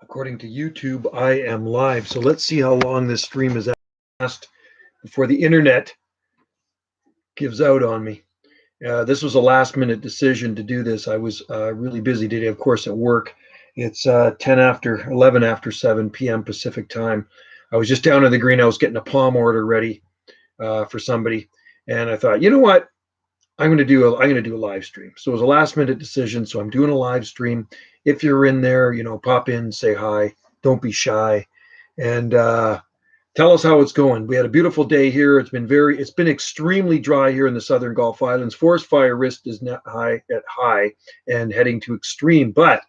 According to YouTube, I am live. So let's see how long this stream is last before the internet gives out on me. This was a last minute decision to do this. I was really busy today, of course, at work. It's 11 after 7 p.m. Pacific time. I was just down in the greenhouse getting a palm order ready for somebody. And I thought, you know what? I'm gonna do a live stream. So it was a last minute decision. So I'm doing a live stream. If you're in there, pop in, say hi. Don't be shy, and tell us how it's going. We had a beautiful day here. It's been extremely dry here in the southern Gulf Islands. Forest fire risk is not high and heading to extreme. But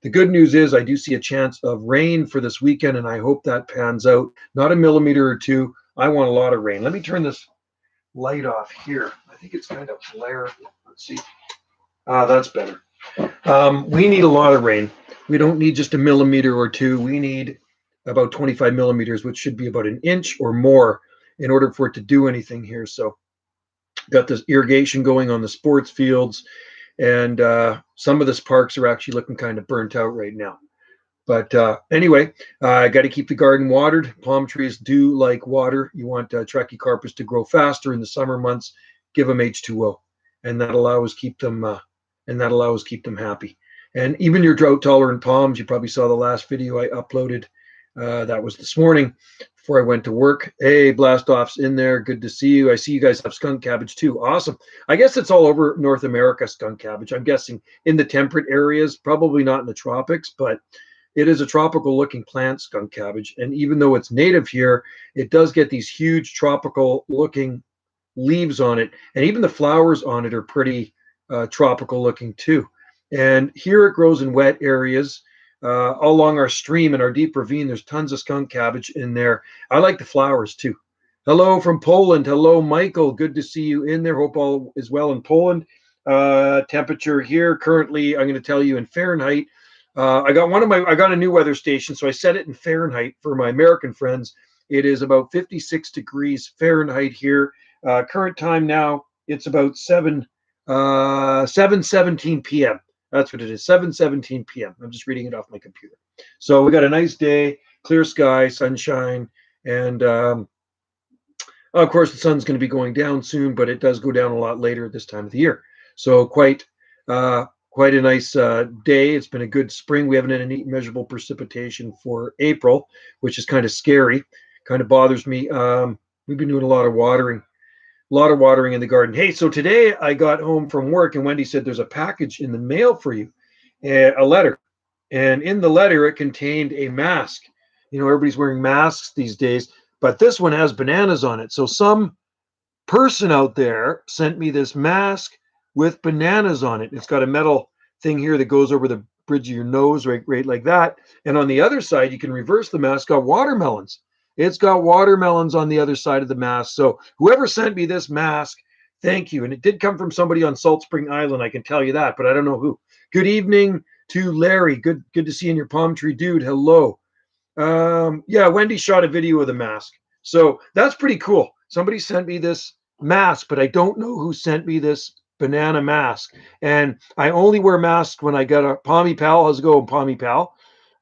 the good news is I do see a chance of rain for this weekend, and I hope that pans out. Not a millimeter or two. I want a lot of rain. Let me turn this light off here. I think it's kind of flare. Let's see. That's better. We need a lot of rain. We don't need just a millimeter or two. We need about 25 millimeters, which should be about an inch or more in order for it to do anything here. So got this irrigation going on the sports fields, and some of the parks are actually looking kind of burnt out right now. But anyway, I got to keep the garden watered. Palm trees do like water. You want trachycarpus to grow faster in the summer months. Give them H2O, and that allows keep them happy. And even your drought tolerant palms, you probably saw the last video I uploaded. That was this morning before I went to work. Hey, Blastoff's in there. Good to see you. I see you guys have skunk cabbage too. Awesome. I guess it's all over North America, skunk cabbage. I'm guessing in the temperate areas, probably not in the tropics, but it is a tropical looking plant, skunk cabbage. And even though it's native here, it does get these huge tropical looking leaves on it. And even the flowers on it are pretty tropical looking too. And here it grows in wet areas. All along our stream and our deep ravine, there's tons of skunk cabbage in there. I like the flowers too. Hello from Poland. Hello, Michael. Good to see you in there. Hope all is well in Poland. Temperature here currently, I'm going to tell you in Fahrenheit. I got a new weather station, so I set it in Fahrenheit for my American friends. It is about 56 degrees Fahrenheit here. Current time now, it's about 7:17 p.m. That's what it is, 7:17 p.m. I'm just reading it off my computer. So we got a nice day, clear sky, sunshine, and of course the sun's going to be going down soon, but it does go down a lot later at this time of the year. So quite a nice day. It's been a good spring. We haven't had any measurable precipitation for April, which is kind of scary. Kind of bothers me. We've been doing a lot of watering in the garden. Hey, so today I got home from work and Wendy said there's a package in the mail for you, a letter. And in the letter, it contained a mask. Everybody's wearing masks these days, but this one has bananas on it. So some person out there sent me this mask with bananas on it. It's got a metal thing here that goes over the bridge of your nose, right like that. And on the other side, you can reverse the mask, got watermelons. It's got watermelons on the other side of the mask. So whoever sent me this mask, thank you. And it did come from somebody on Salt Spring Island, I can tell you that, but I don't know who. Good evening to Larry. Good to see you in your palm tree dude. Hello. Yeah, Wendy shot a video of the mask. So that's pretty cool. Somebody sent me this mask, but I don't know who sent me this banana mask. And I only wear masks when I got a Palmy Pal. How's it going, Palmy Pal?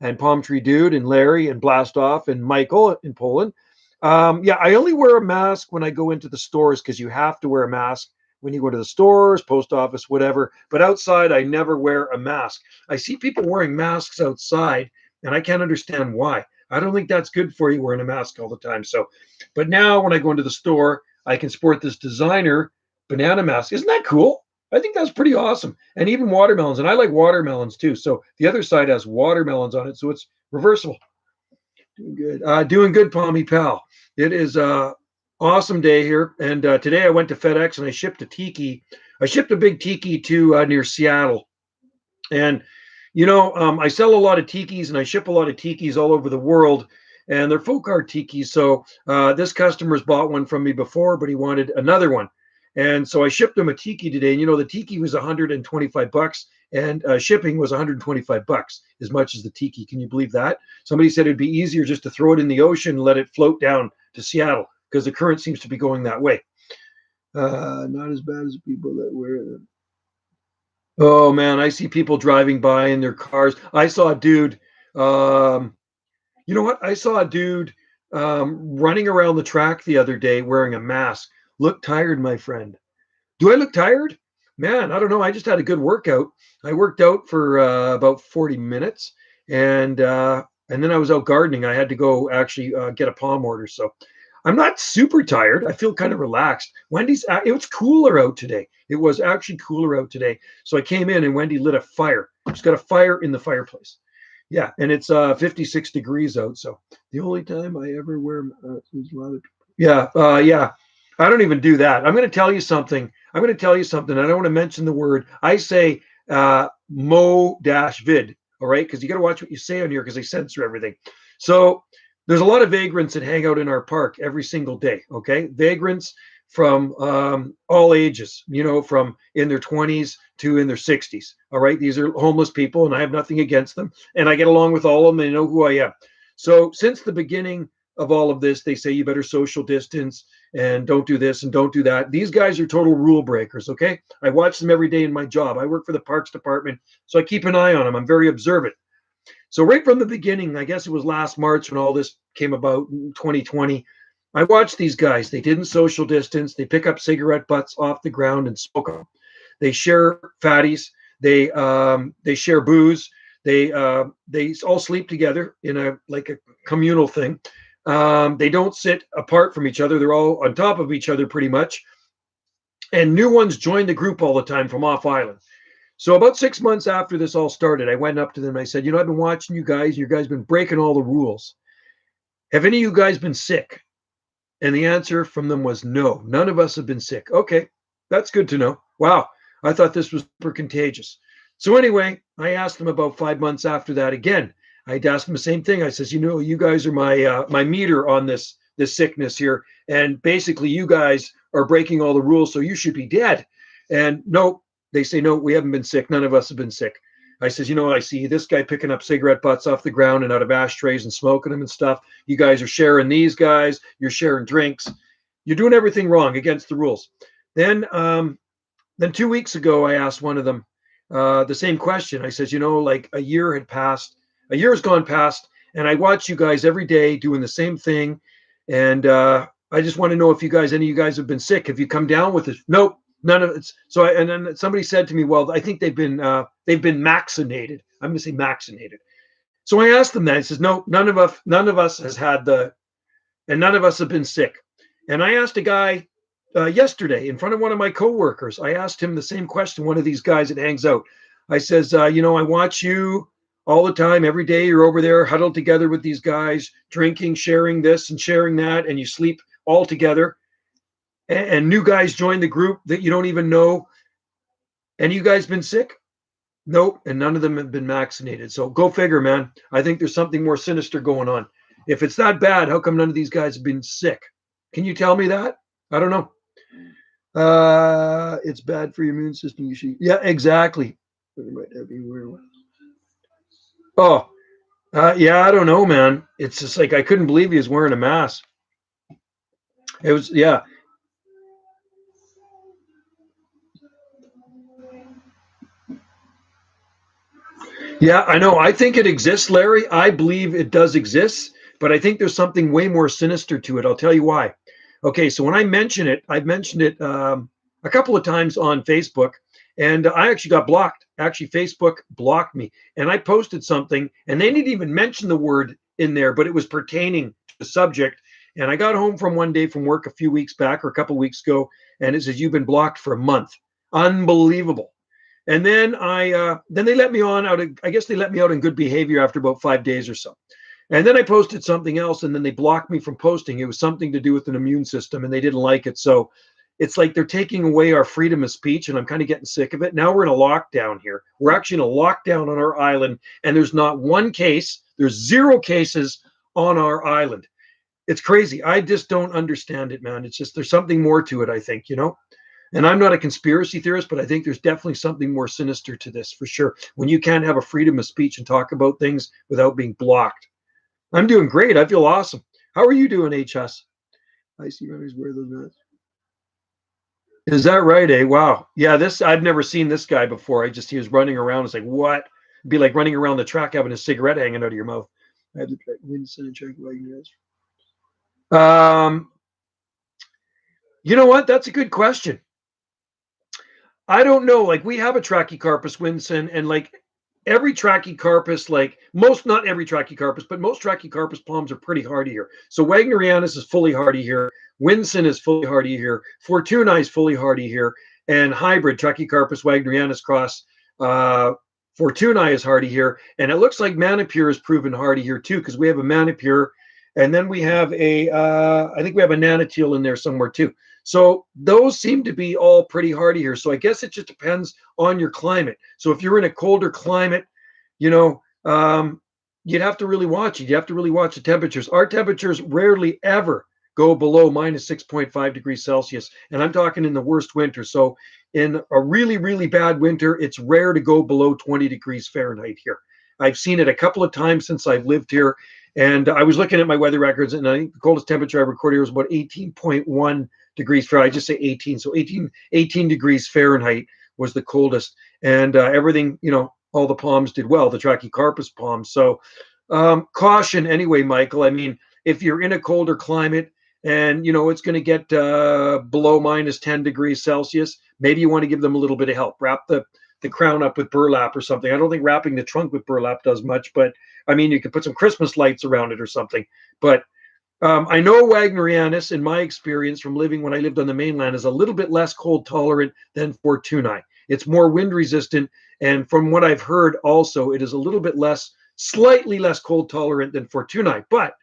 And Palm Tree Dude and Larry and Blastoff and Michael in Poland. Yeah, I only wear a mask when I go into the stores because you have to wear a mask when you go to the stores, post office, whatever. But outside, I never wear a mask. I see people wearing masks outside, and I can't understand why. I don't think that's good for you wearing a mask all the time. So, but now when I go into the store, I can sport this designer banana mask. Isn't that cool? I think that's pretty awesome. And even watermelons. And I like watermelons too. So the other side has watermelons on it. So it's reversible. Doing good, Palmy Pal. It is awesome day here. And today I went to FedEx and I shipped a tiki. I shipped a big tiki to near Seattle. And, I sell a lot of tikis and I ship a lot of tikis all over the world. And they're folk art tikis. So this customer's bought one from me before, but he wanted another one. And so I shipped him a tiki today. And the tiki was $125 and shipping was $125 as much as the tiki. Can you believe that? Somebody said it'd be easier just to throw it in the ocean and let it float down to Seattle because the current seems to be going that way. Not as bad as people that wear them. Oh man, I see people driving by in their cars. I saw a dude You know what? I saw a dude running around the track the other day wearing a mask. Look tired, my friend. Do I look tired? Man, I don't know. I just had a good workout. I worked out for about 40 minutes, and then I was out gardening. I had to go actually get a palm order, so I'm not super tired. I feel kind of relaxed. Wendy's. It was cooler out today. It was actually cooler out today. So I came in and Wendy lit a fire. She's got a fire in the fireplace. Yeah, and it's 56 degrees out. So the only time I ever wear yeah, yeah. I don't even do that. I'm going to tell you something. I'm going to tell you something. I don't want to mention the word. I say mo-vid. All right, because you got to watch what you say on here because they censor everything. So there's a lot of vagrants that hang out in our park every single day. Okay, vagrants from all ages. You know, from in their 20s to in their 60s. All right, these are homeless people, and I have nothing against them, and I get along with all of them. They know who I am. So since the beginning of all of this, they say you better social distance and don't do this and don't do that. These guys are total rule breakers. Okay, I watch them every day in my job. I work for the Parks Department, so I keep an eye on them. I'm very observant. So right from the beginning, I guess it was last March when all this came about, 2020. I watched these guys. They didn't social distance. They pick up cigarette butts off the ground and smoke them. They share fatties. They share booze. They all sleep together in a communal thing. They don't sit apart from each other. They're all on top of each other pretty much. And new ones join the group all the time from off island. So about 6 months after this all started, I went up to them. I said, I've been watching you guys. You guys have been breaking all the rules. Have any of you guys been sick? And the answer from them was no. None of us have been sick. Okay, that's good to know. Wow, I thought this was super contagious. So anyway, I asked them about 5 months after that again. I'd asked them the same thing. I says, you guys are my meter on this sickness here, and basically you guys are breaking all the rules, so you should be dead. And no, they say no, we haven't been sick. None of us have been sick. I says, I see this guy picking up cigarette butts off the ground and out of ashtrays and smoking them and stuff. You guys are sharing these guys. You're sharing drinks. You're doing everything wrong against the rules. Then 2 weeks ago, I asked one of them the same question. I says, like a year had passed. A year has gone past, and I watch you guys every day doing the same thing. And I just want to know if any of you guys have been sick. Have you come down with it? Nope, none of it. So, and then somebody said to me, well, I think they've been vaccinated. I'm going to say vaccinated. So I asked them that. I says, no, none of us has had and none of us have been sick. And I asked a guy yesterday in front of one of my coworkers. I asked him the same question. One of these guys that hangs out. I says, I watch you all the time, every day. You're over there huddled together with these guys, drinking, sharing this and sharing that, and you sleep all together. And new guys join the group that you don't even know. And you guys been sick? Nope. And none of them have been vaccinated. So go figure, man. I think there's something more sinister going on. If it's that bad, how come none of these guys have been sick? Can you tell me that? I don't know. It's bad for your immune system. You should. Yeah, exactly. Oh, yeah, I don't know, man. It's just like I couldn't believe he was wearing a mask. It was, yeah. Yeah, I know. I think it exists, Larry. I believe it does exist, but I think there's something way more sinister to it. I'll tell you why. Okay, so when I mention it, I've mentioned it a couple of times on Facebook, and I actually got blocked. Actually, Facebook blocked me, and I posted something, and they didn't even mention the word in there, but it was pertaining to the subject. And I got home from one day from work a few weeks back or a couple of weeks ago, and it says you've been blocked for a month. Unbelievable. And then they let me on out. I guess they let me out in good behavior after about 5 days or so. And then I posted something else, and then they blocked me from posting. It was something to do with an immune system, and they didn't like it. So it's like they're taking away our freedom of speech, and I'm kind of getting sick of it. Now we're in a lockdown here. We're actually in a lockdown on our island, and there's not one case. There's 0 cases on our island. It's crazy. I just don't understand it, man. It's just there's something more to it, I think, And I'm not a conspiracy theorist, but I think there's definitely something more sinister to this for sure. When you can't have a freedom of speech and talk about things without being blocked. I'm doing great. I feel awesome. How are you doing, HS? I see runners wear those masks. Is that right, eh? Wow. Yeah, I've never seen this guy before. He was running around. It's like, what? It'd be like running around the track having a cigarette hanging out of your mouth. I had to check Winston and check Wagner. You know what? That's a good question. I don't know. Like we have a Trachycarpus Winston, and like every Trachycarpus, like most, not every Trachycarpus, but most Trachycarpus palms are pretty hardy here. So Wagnerianus is fully hardy here. Winston is fully hardy here. Fortuna is fully hardy here. And hybrid Trachycarpus Wagnerianus cross Fortuna is hardy here. And it looks like Manipure is proven hardy here too, because we have a Manipure, and then we have I think we have a Nanotile in there somewhere too. So those seem to be all pretty hardy here. So I guess it just depends on your climate. So if you're in a colder climate, you know, you'd have to really watch it. You have to really watch the temperatures. Our temperatures rarely ever go below minus 6.5 degrees Celsius. And I'm talking in the worst winter. So in a really, really bad winter, it's rare to go below 20 degrees Fahrenheit here. I've seen it a couple of times since I've lived here. And I was looking at my weather records, and I think the coldest temperature I recorded here was about 18.1 degrees Fahrenheit. I just say 18. So 18 degrees Fahrenheit was the coldest. And everything, you know, all the palms did well, the Trachycarpus palms. So caution anyway, Michael. I mean, if you're in a colder climate and, you know, it's going to get below minus 10 degrees Celsius, maybe you want to give them a little bit of help. Wrap the crown up with burlap or something. I don't think wrapping the trunk with burlap does much, but I mean, you could put some Christmas lights around it or something. But I know Wagnerianus, in my experience from living when I lived on the mainland, is a little bit less cold tolerant than Fortunae. It's more wind resistant. And from what I've heard also, it is a little bit less, slightly less cold tolerant than Fortunae. But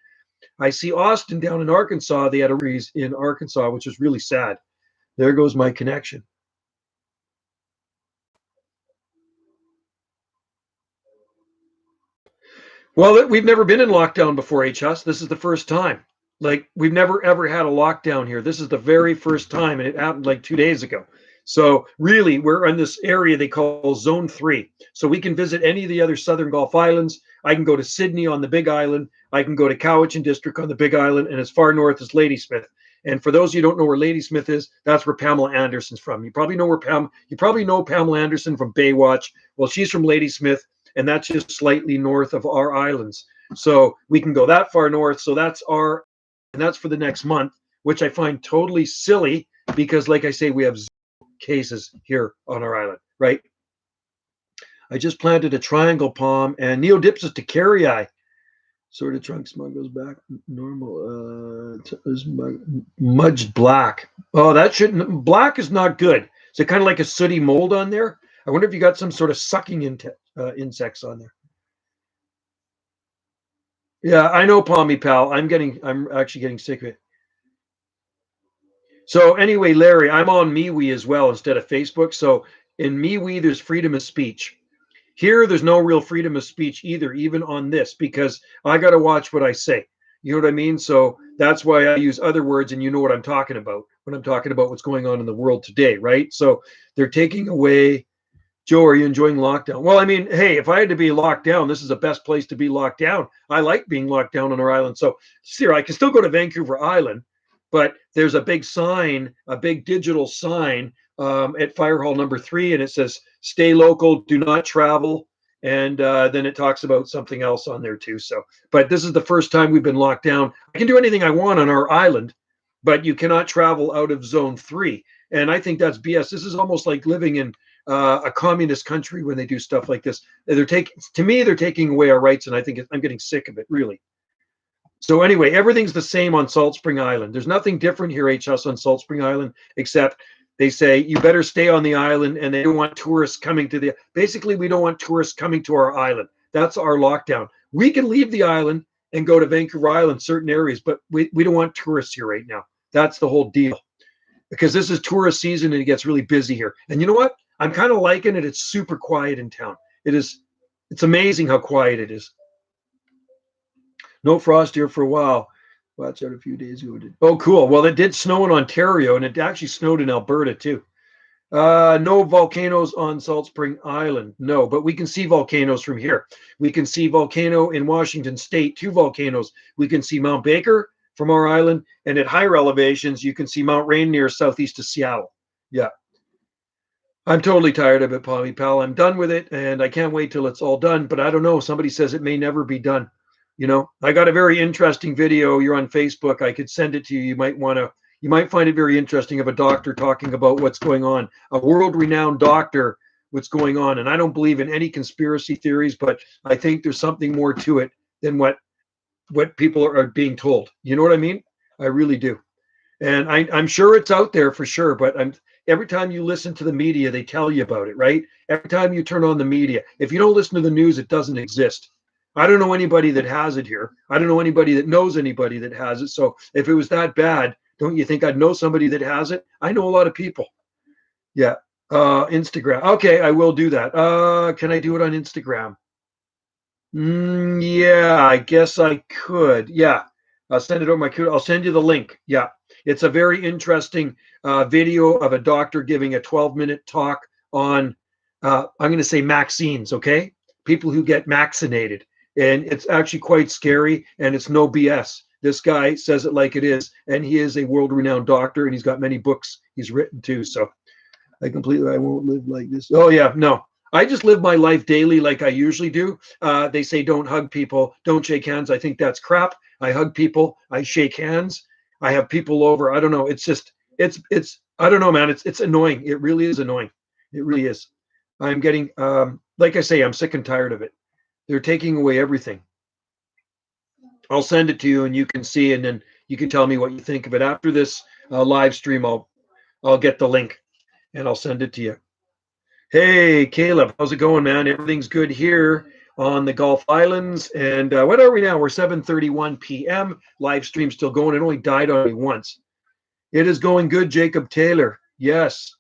I see Austin down in Arkansas. They had a freeze in Arkansas, which is really sad. There goes my connection. Well, we've never been in lockdown before, HS. This is the first time. Like, we've never, ever had a lockdown here. This is the very first time, and it happened like 2 days ago. So really, we're in this area they call Zone 3. So we can visit any of the other Southern Gulf Islands. I can go to Sydney on the Big Island. I can go to Cowichan District on the Big Island, and as far north as Ladysmith. And for those of you who don't know where Ladysmith is, that's where Pamela Anderson's from. You probably know Pamela Anderson from Baywatch. Well, she's from Ladysmith, and that's just slightly north of our islands. So we can go that far north. So that's and that's for the next month, which I find totally silly because, like I say, we have 0 cases here on our island, right? I just planted a triangle palm and Neodipsis tecarii. Sort of trunk smug goes back normal. Mudged black. Oh, that shouldn't. Black is not good. Is it kind of like a sooty mold on there? I wonder if you got some sort of sucking insects on there. Yeah, I know, Palmy Pal. I'm actually getting sick of it. So anyway, Larry, I'm on MeWe as well instead of Facebook. So in MeWe, there's freedom of speech. Here, there's no real freedom of speech either, even on this, because I got to watch what I say. You know what I mean? So that's why I use other words, and you know what I'm talking about when I'm talking about what's going on in the world today, right? So they're taking away. Joe, are you enjoying lockdown? Well, I mean, hey, if I had to be locked down, this is the best place to be locked down. I like being locked down on our island. So, here, I can still go to Vancouver Island, but there's a big sign, a big digital sign at Fire Hall number 3, and it says, stay local, do not travel. And then it talks about something else on there too. So, but this is the first time we've been locked down. I can do anything I want on our island, but you cannot travel out of Zone 3. And I think that's BS. This is almost like living in a communist country when they do stuff like this. They're taking away our rights, and I think I'm getting sick of it, really. So anyway, everything's the same on Salt Spring Island. There's nothing different here, HS, on Salt Spring Island, except they say you better stay on the island, and they don't want tourists coming to basically, we don't want tourists coming to our island. That's our lockdown. We can leave the island and go to Vancouver Island, certain areas, but we don't want tourists here right now. That's the whole deal. Because this is tourist season and it gets really busy here. And you know what? I'm kind of liking it. It's super quiet in town. It's amazing how quiet it is. No frost here for a while. Watch out a few days ago. Oh, cool. Well, it did snow in Ontario, and it actually snowed in Alberta too. No volcanoes on Salt Spring Island. No, but we can see volcanoes from here. We can see volcano in Washington State, 2 volcanoes. We can see Mount Baker from our island, and at higher elevations, you can see Mount Rainier southeast of Seattle. Yeah. I'm totally tired of it, Pommy Pal. I'm done with it, and I can't wait till it's all done. But I don't know. Somebody says it may never be done. I got a very interesting video. You're on Facebook. I could send it to you. You might find it very interesting of a doctor talking about what's going on. A world-renowned doctor, what's going on. And I don't believe in any conspiracy theories, but I think there's something more to it than what people are being told. You know what I mean? I really do. And I'm sure it's out there for sure, but every time you listen to the media, they tell you about it, right? Every time you turn on the media, if you don't listen to the news, it doesn't exist. I don't know anybody that has it here. I don't know anybody that knows anybody that has it. So if it was that bad, don't you think I'd know somebody that has it? I know a lot of people. Yeah. Instagram. Okay, I will do that. Can I do it on Instagram? Yeah, I guess I could. Yeah. I'll send it over my computer. I'll send you the link. Yeah. It's a very interesting video of a doctor giving a 12-minute talk on, I'm going to say vaccines, okay? People who get vaccinated. And it's actually quite scary, and it's no BS. This guy says it like it is, and he is a world-renowned doctor, and he's got many books he's written too. So I won't live like this. Oh, yeah, no. I just live my life daily like I usually do. They say don't hug people, don't shake hands. I think that's crap. I hug people. I shake hands. I have people over. I don't know. It's just, I don't know, man. It's annoying. It really is annoying. It really is. I'm getting, like I say, I'm sick and tired of it. They're taking away everything. I'll send it to you and you can see, and then you can tell me what you think of it. After this live stream, I'll get the link and I'll send it to you. Hey, Caleb, how's it going, man? Everything's good here on the Gulf Islands. And what are we now? We're 7:31 p.m. Live stream still going. It only died on me once. It is going good, Jacob Taylor. Yes.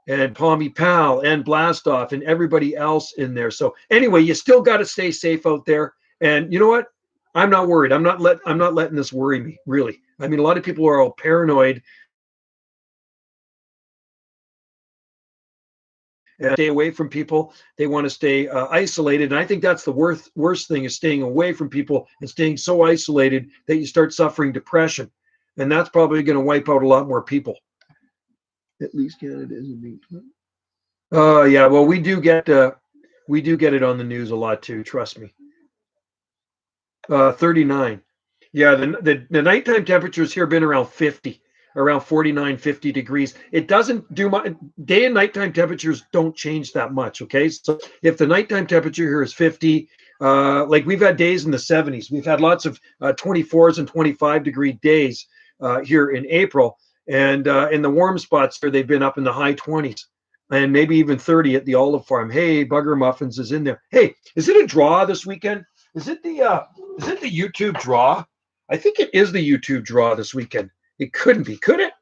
And Pommy Pal and Blastoff and everybody else in there. So anyway, you still got to stay safe out there. And you know what? I'm not worried. I'm not letting this worry me, really. I mean, a lot of people are all paranoid. And stay away from people. They want to stay isolated. And I think that's the worst thing, is staying away from people and staying so isolated that you start suffering depression. And that's probably going to wipe out a lot more people. At least Canada isn't. Yeah, well, we do get it on the news a lot too, trust me. 39. Yeah, the nighttime temperatures here have been around 50. Around 49, 50 degrees. It doesn't do much. Day and nighttime temperatures don't change that much, okay? So if the nighttime temperature here is 50, like we've had days in the 70s. We've had lots of 24s and 25-degree days here in April. And in the warm spots here, they've been up in the high 20s and maybe even 30 at the Olive Farm. Hey, Bugger Muffins is in there. Hey, is it a draw this weekend? Is it the YouTube draw? I think it is the YouTube draw this weekend. It couldn't be, could it?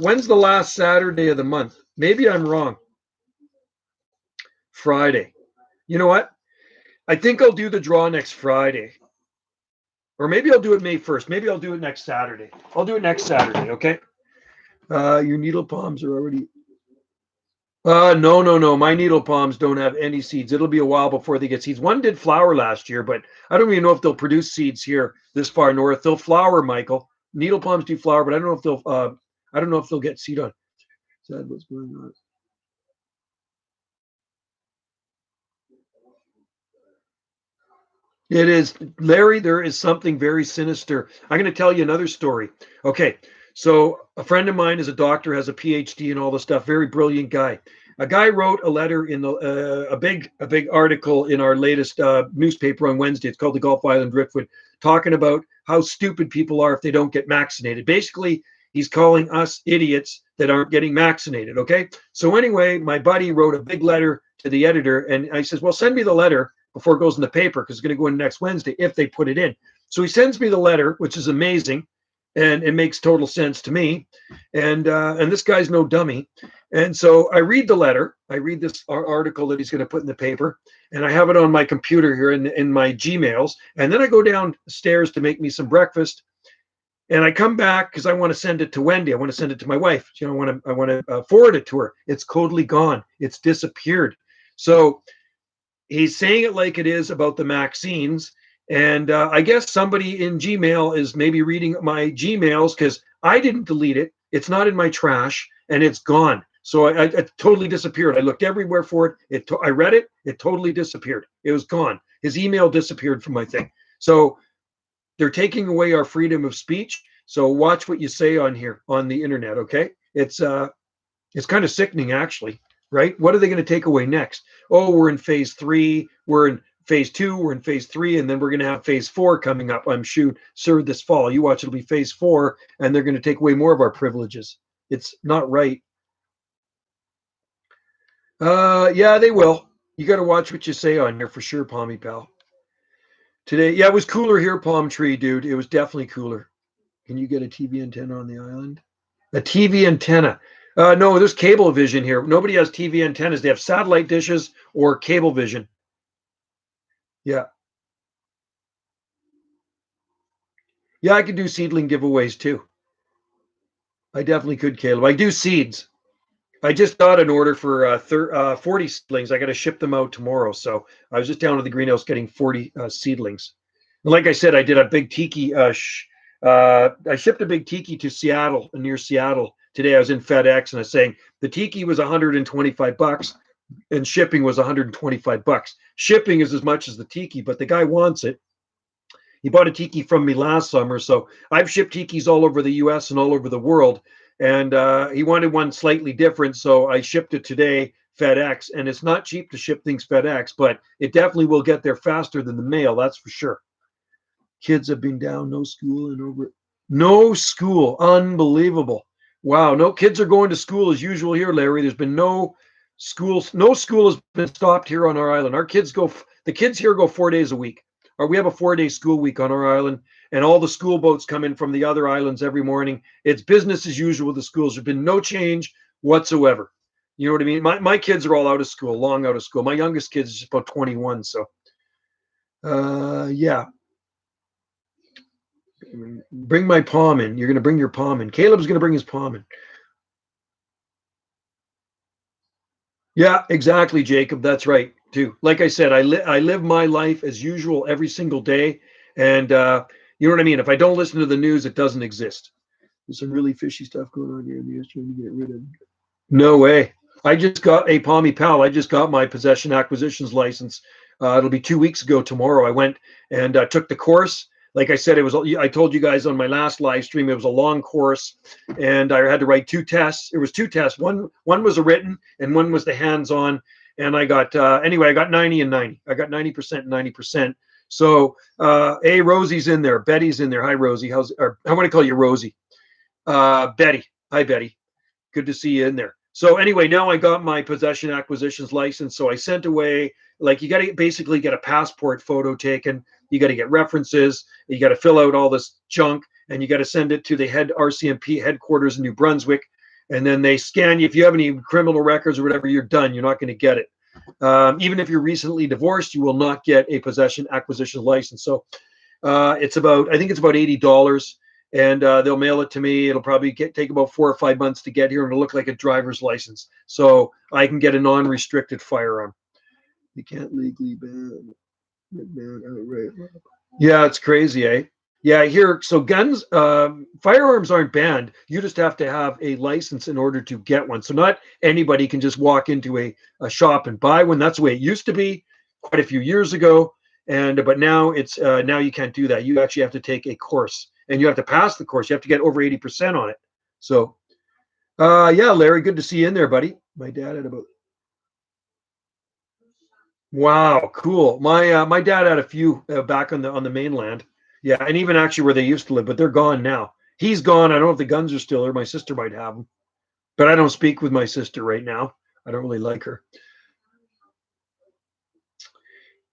When's the last Saturday of the month? Maybe I'm wrong. Friday. You know what? I think I'll do the draw next Friday. Or maybe I'll do it May 1st. Maybe I'll do it next Saturday. I'll do it next Saturday, okay? Your needle palms are already... No. My needle palms don't have any seeds. It'll be a while before they get seeds. One did flower last year, but I don't even know if they'll produce seeds here this far north. They'll flower, Michael. Needle palms do flower, but I don't know if they'll get seed on. Sad what's going on. It is, Larry, there is something very sinister. I'm going to tell you another story. Okay, so a friend of mine is a doctor, has a PhD and all this stuff, very brilliant guy. A guy wrote a letter in a big article in our latest newspaper on Wednesday. It's called the Gulf Island Driftwood, talking about how stupid people are if they don't get vaccinated. Basically, he's calling us idiots that aren't getting vaccinated, okay? So anyway, my buddy wrote a big letter to the editor, and I says, well, send me the letter before it goes in the paper, because it's going to go in next Wednesday if they put it in. So he sends me the letter, which is amazing, and it makes total sense to me. And this guy's no dummy. And so I read the letter. I read this article that he's going to put in the paper, and I have it on my computer here in my Gmails. And then I go downstairs to make me some breakfast, and I come back because I want to send it to Wendy. I want to send it to my wife. I want to forward it to her. It's totally gone. It's disappeared. So he's saying it like it is about the vaccines. And I guess somebody in Gmail is maybe reading my Gmails, because I didn't delete it. It's not in my trash, and it's gone. So I totally disappeared. I looked everywhere for it. I read it. It totally disappeared. It was gone. His email disappeared from my thing. So they're taking away our freedom of speech. So watch what you say on here on the internet. Okay, it's kind of sickening, actually, right? What are they going to take away next? Oh, we're in phase 3. We're in phase 2. We're in phase 3, and then we're going to have phase 4 coming up. I'm sure this fall. You watch, it'll be phase 4, and they're going to take away more of our privileges. It's not right. Yeah, they will. You got to watch what you say on here for sure, Palmy Pal. Today, yeah, it was cooler here, Palm Tree, dude. It was definitely cooler. Can you get a TV antenna on the island? A TV antenna? No, there's cable vision here. Nobody has TV antennas. They have satellite dishes or cable vision. Yeah. Yeah, I could do seedling giveaways too. I definitely could, Caleb. I do seeds. I just got an order for 40 seedlings. I got to ship them out tomorrow. So I was just down to the greenhouse getting 40 seedlings. And like I said, I did a big tiki. I shipped a big tiki to Seattle, near Seattle today. I was in FedEx and I was saying the tiki was $125 and shipping was $125. Shipping is as much as the tiki, but the guy wants it. He bought a tiki from me last summer. So I've shipped tikis all over the US and all over the world. And he wanted one slightly different. So I shipped it today, FedEx. And it's not cheap to ship things FedEx, but it definitely will get there faster than the mail. That's for sure. Kids have been down, no school and over. No school. Unbelievable. Wow. No kids are going to school as usual here, Larry. There's been no schools. No school has been stopped here on our island. The kids here go 4 days a week. Or we have a 4-day school week on our island, and all the school boats come in from the other islands every morning. It's business as usual with the schools. There's been no change whatsoever. You know what I mean? My kids are all out of school, long out of school. My youngest kid is just about 21. So, yeah. Bring my palm in. You're going to bring your palm in. Caleb's going to bring his palm in. Yeah, exactly, Jacob. That's right, too. Like I said, I live my life as usual every single day. And you know what I mean? If I don't listen to the news, it doesn't exist. There's some really fishy stuff going on here in the US trying to get rid of. No way. I just got a Palmy Pal. I just got my possession acquisitions license. It'll be 2 weeks ago tomorrow. I went and took the course. Like I said, I told you guys on my last live stream, it was a long course and I had to write 2 tests. There was 2 tests. One was a written and one was the hands-on. And I got, anyway, I got 90 and 90. I got 90% and 90%. So, Rosie's in there. Betty's in there. Hi, Rosie. I want to call you Rosie. Betty. Hi, Betty. Good to see you in there. So anyway, now I got my possession acquisitions license. So I sent away, like, you got to basically get a passport photo taken. You got to get references. You got to fill out all this junk and you got to send it to the head RCMP headquarters in New Brunswick. And then they scan you. If you have any criminal records or whatever, you're done. You're not going to get it. Even if you're recently divorced, you will not get a possession acquisition license. So I think it's about $80. And they'll mail it to me. It'll probably take about 4 or 5 months to get here, and it'll look like a driver's license. So I can get a non-restricted firearm. You can't legally ban outright. Yeah, it's crazy, eh? Yeah, here. So guns, firearms aren't banned. You just have to have a license in order to get one. So not anybody can just walk into a shop and buy one. That's the way it used to be quite a few years ago. But now now you can't do that. You actually have to take a course. And you have to pass the course. You have to get over 80% on it. So, yeah, Larry, good to see you in there, buddy. My dad had about. Wow, cool. My dad had a few back on the mainland. Yeah, and even actually where they used to live, but they're gone now. He's gone. I don't know if the guns are still there. My sister might have them, but I don't speak with my sister right now. I don't really like her.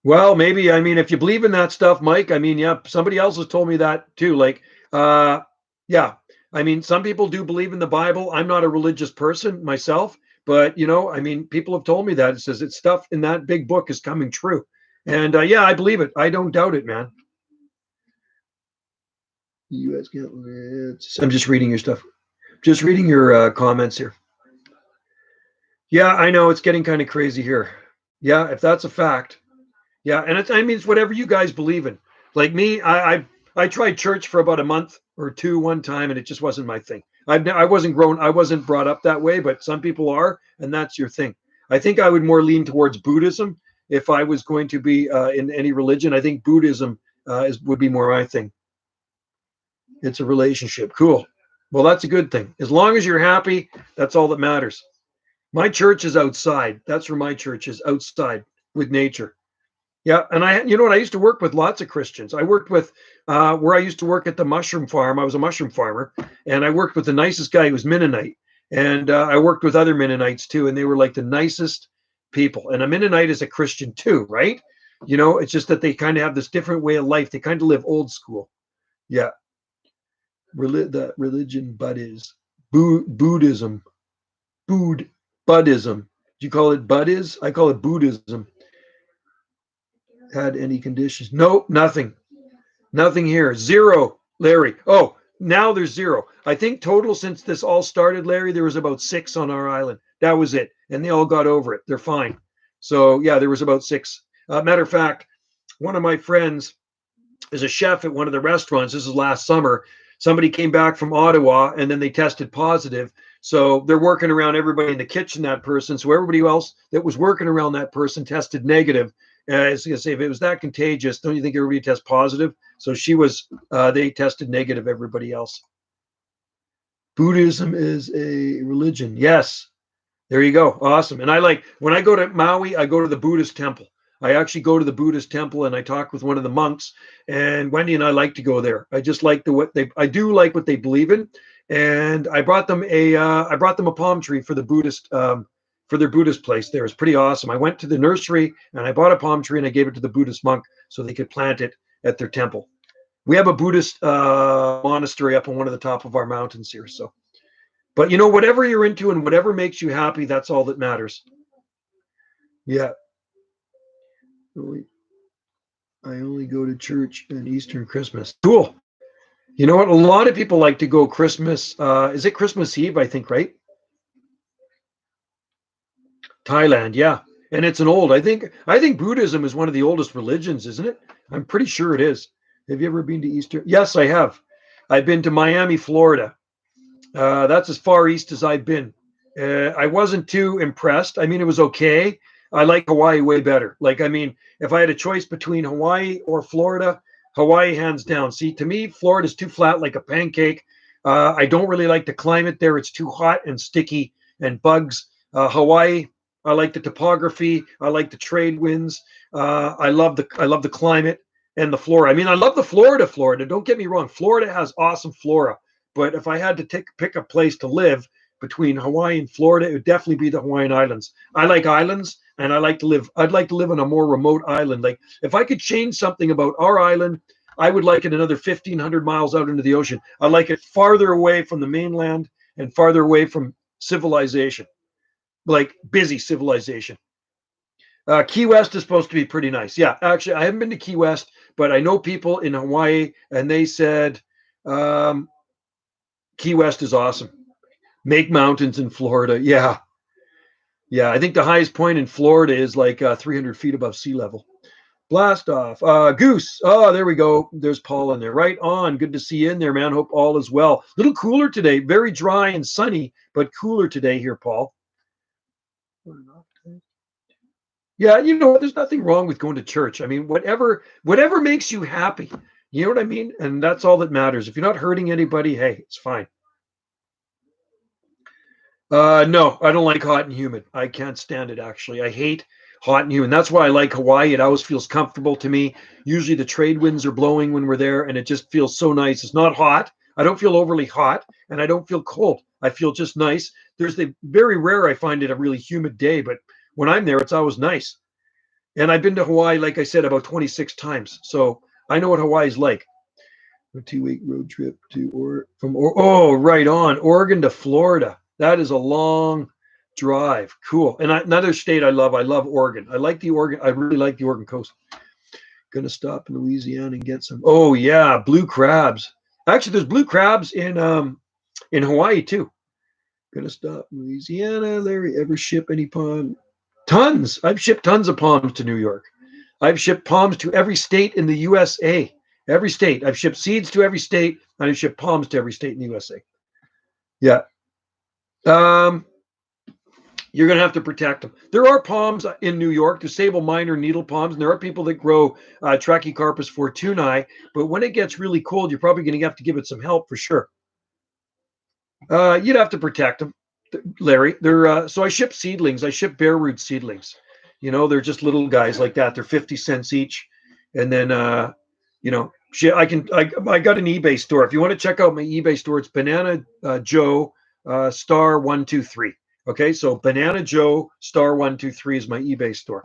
Well, maybe. I mean, if you believe in that stuff, Mike, I mean, yeah, somebody else has told me that too. Like, yeah, I mean, some people do believe in the Bible. I'm not a religious person myself, but I mean, people have told me that. It says it's stuff in that big book is coming true. And yeah, I believe it. I don't doubt it, man. You guys can't. I'm just reading your stuff. Just reading your comments here. Yeah, I know it's getting kind of crazy here. Yeah, if that's a fact. Yeah, and it's whatever you guys believe in. Like me, I tried church for about a month or two one time, and it just wasn't my thing. I wasn't brought up that way, but some people are, and that's your thing. I think I would more lean towards Buddhism if I was going to be in any religion. I think Buddhism would be more my thing. It's a relationship. Cool. Well, that's a good thing. As long as you're happy, that's all that matters. My church is outside. That's where my church is, outside with nature. Yeah, and you know what? I used to work with lots of Christians. I worked with where I used to work at the mushroom farm. I was a mushroom farmer, and I worked with the nicest guy who was Mennonite, and I worked with other Mennonites too, and they were like the nicest people. And a Mennonite is a Christian too, right? You know, it's just that they kind of have this different way of life. They kind of live old school. Yeah, the religion, Bud is Buddhism, Buddhism. Do you call it Buddhism? I call it Buddhism. Had any conditions? Nope, nothing. Nothing here. Zero, Larry. Oh, now there's zero. I think total since this all started, Larry, there was about 6 on our island. That was it. And they all got over it. They're fine. So, yeah, there was about 6. Matter of fact, one of my friends is a chef at one of the restaurants. This is last summer. Somebody came back from Ottawa and then they tested positive. So they're working around everybody in the kitchen, that person. So everybody else that was working around that person tested negative. I was going to say, if it was that contagious, don't you think everybody tests positive? So they tested negative, everybody else. Buddhism is a religion. Yes. There you go. Awesome. And when I go to Maui, I go to the Buddhist temple. I actually go to the Buddhist temple and I talk with one of the monks, and Wendy and I like to go there. I just like I do like what they believe in. And I brought them a palm tree for the Buddhist, for their Buddhist place there. It's pretty awesome. I went to the nursery and I bought a palm tree and I gave it to the Buddhist monk so they could plant it at their temple. We have a Buddhist monastery up on one of the top of our mountains here. So, but you know, whatever you're into and whatever makes you happy, that's all that matters. Yeah. I only go to church and Easter and Christmas. Cool. You know what? A lot of people like to go Christmas. Is it Christmas Eve, I think, right? Thailand, yeah. And it's I think Buddhism is one of the oldest religions, isn't it? I'm pretty sure it is. Have you ever been to Easter? Yes, I have. I've been to Miami, Florida. That's as far east as I've been. I wasn't too impressed. I mean, it was okay. I like Hawaii way better. Like, I mean, if I had a choice between Hawaii or Florida, Hawaii hands down. See, to me, Florida's too flat like a pancake. I don't really like the climate there. It's too hot and sticky and bugs. Hawaii, I like the topography. I like the trade winds. I love the climate and the flora. I mean, I love the Florida. Don't get me wrong. Florida has awesome flora. But if I had to pick a place to live between Hawaii and Florida, it would definitely be the Hawaiian Islands. I like islands, and I'd like to live on a more remote island. Like, if I could change something about our island, I would like it another 1,500 miles out into the ocean. I like it farther away from the mainland and farther away from civilization, like busy civilization. Key West is supposed to be pretty nice. Yeah, actually, I haven't been to Key West, but I know people in Hawaii, and they said Key West is awesome. Make mountains in Florida. Yeah. Yeah, I think the highest point in Florida is like 300 feet above sea level. Blast off. Goose. Oh, there we go. There's Paul in there. Right on. Good to see you in there, man. Hope all is well. A little cooler today. Very dry and sunny, but cooler today here, Paul. Yeah, you know, there's nothing wrong with going to church. I mean, whatever makes you happy. You know what I mean? And that's all that matters. If you're not hurting anybody, hey, it's fine. No, I don't like hot and humid. I can't stand it, actually. I hate hot and humid. That's why I like Hawaii. It always feels comfortable to me. Usually the trade winds are blowing when we're there, and it just feels so nice. It's not hot. I don't feel overly hot, and I don't feel cold. I feel just nice. There's very rare I find it a really humid day, but when I'm there, it's always nice. And I've been to Hawaii, like I said, about 26 times. So I know what Hawaii's like. A 2-week road trip right on. Oregon to Florida. That is a long drive. Cool. And another state I love Oregon. I really like the Oregon coast. Gonna stop in Louisiana and get some. Oh yeah, blue crabs. Actually, there's blue crabs in Hawaii too. Gonna stop in Louisiana. Larry, ever ship any palm? Tons. I've shipped tons of palms to New York. I've shipped palms to every state in the USA. Every state. I've shipped seeds to every state, and I've shipped palms to every state in the USA. Yeah. You're going to have to protect them. There are palms in New York. There's sable minor needle palms, and there are people that grow Trachycarpus fortunei. But when it gets really cold, you're probably going to have to give it some help for sure. You'd have to protect them, Larry. They're so I ship seedlings. I ship bare root seedlings. They're just little guys like that. They're 50 cents each, and then I got an eBay store. If you want to check out my eBay store, it's Banana Joe star 123. Okay, so Banana Joe star 123 is my eBay store.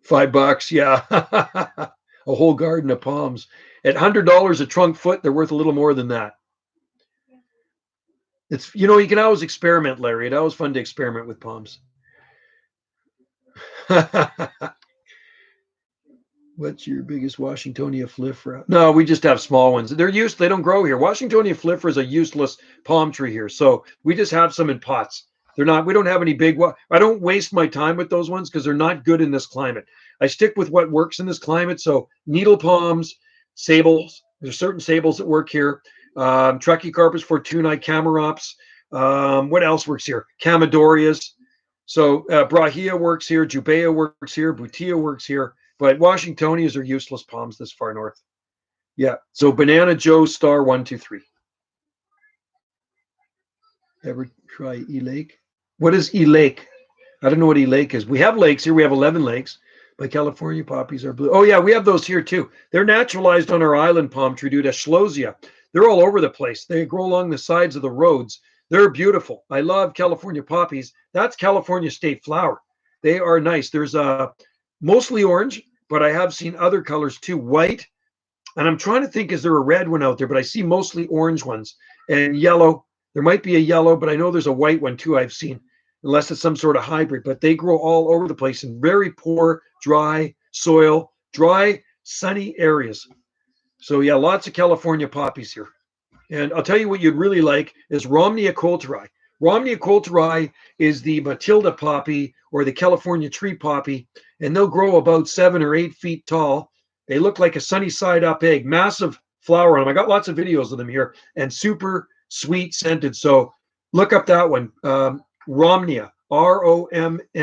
$5, yeah. A whole garden of palms. At $100 a trunk foot, they're worth a little more than that. It's you can always experiment, Larry. It's always fun to experiment with palms. What's your biggest Washingtonia flifera? No, we just have small ones. They don't grow here. Washingtonia flifera is a useless palm tree here. So we just have some in pots. We don't have any big ones. I don't waste my time with those ones because they're not good in this climate. I stick with what works in this climate. So needle palms, sables. There's certain sables that work here. Trachycarpus fortunei, Camarops. What else works here? Camadorias. So Brahia works here. Jubea works here. Butia works here. But Washingtonias are useless palms this far north. Yeah. So Banana Joe star 123. Ever try E-Lake? What is E-Lake? I don't know what E-Lake is. We have lakes here. We have 11 lakes. But California poppies are blue. Oh, yeah, we have those here too. They're naturalized on our island palm tree due to Schlosia. They're all over the place. They grow along the sides of the roads. They're beautiful. I love California poppies. That's California state flower. They are nice. There's mostly orange, but I have seen other colors too, white. And I'm trying to think, is there a red one out there? But I see mostly orange ones and yellow. There might be a yellow, but I know there's a white one too I've seen, unless it's some sort of hybrid. But they grow all over the place in very poor, dry soil, dry, sunny areas. So yeah, lots of California poppies here. And I'll tell you what you'd really like is Romnea coulteri. Romnea coulteri is the Matilda poppy or the California tree poppy, and they'll grow about 7 or 8 feet tall. They look like a sunny side up egg, massive flower on them. I got lots of videos of them here and super sweet scented. So look up that one. Romnea, Romneya.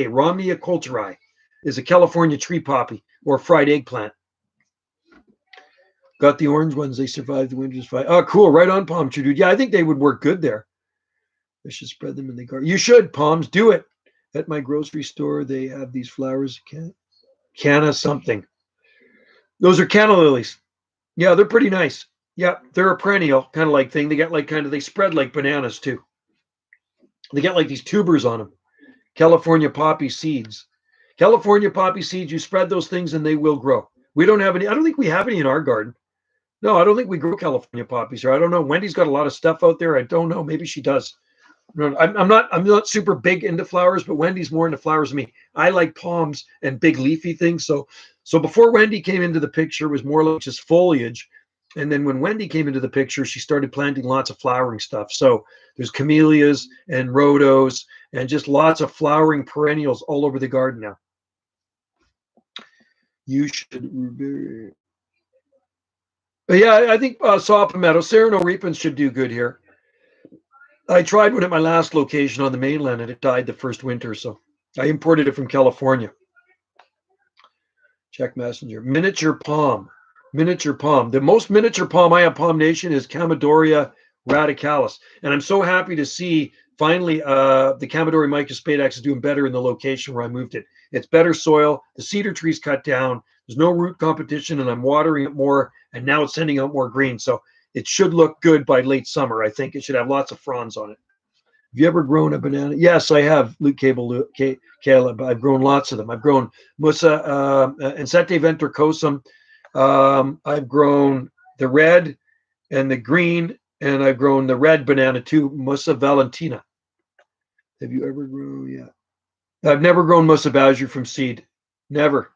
Romnea coulteri is a California tree poppy or fried eggplant. Got the orange ones. They survived the winter's fire. Oh, cool. Right on, palm tree, dude. Yeah, I think they would work good there. I should spread them in the garden. You should, palms. Do it. At my grocery store, they have these flowers. Canna something. Those are canna lilies. Yeah, they're pretty nice. Yeah, they're a perennial kind of like thing. They get like they spread like bananas too. They get like these tubers on them. California poppy seeds. California poppy seeds, you spread those things and they will grow. We don't have any. I don't think we have any in our garden. No, I don't think we grow California poppies here. I don't know. Wendy's got a lot of stuff out there. I don't know. Maybe she does. I'm not super big into flowers, but Wendy's more into flowers than me. I like palms and big leafy things. So before Wendy came into the picture, it was more like just foliage. And then when Wendy came into the picture, she started planting lots of flowering stuff. So there's camellias and rhodos and just lots of flowering perennials all over the garden now. You should. But yeah, I think saw palmetto, Serrano repens should do good here. I tried one at my last location on the mainland and it died the first winter. So I imported it from California. Check messenger. Miniature palm. The most miniature palm I have, Palm Nation, is Camadoria radicalis. And I'm so happy to see finally the Camadoria microspadax is doing better in the location where I moved it. It's better soil. The cedar tree's cut down. There's no root competition and I'm watering it more. And now it's sending out more green. So it should look good by late summer. I think it should have lots of fronds on it. Have you ever grown a banana? Yes, I have, Luke Caleb. I've grown lots of them. I've grown Musa Insete ventricosum. I've grown the red and the green, and I've grown the red banana too, Musa valentina. Have you ever grown? Yeah. I've never grown Musa Bazur from seed. Never.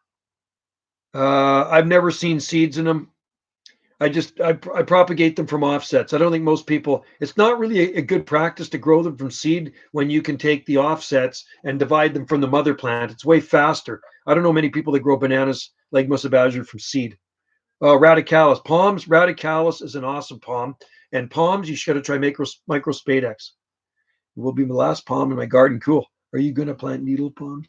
I've never seen seeds in them. I propagate them from offsets. I don't think most people, it's not really a good practice to grow them from seed when you can take the offsets and divide them from the mother plant. It's way faster. I don't know many people that grow bananas like Musa Bazur from seed. Radicalis. Palms, Radicalis is an awesome palm. and palms, you should got to try microspadex. It will be my last palm in my garden. Cool. Are you going to plant needle palms?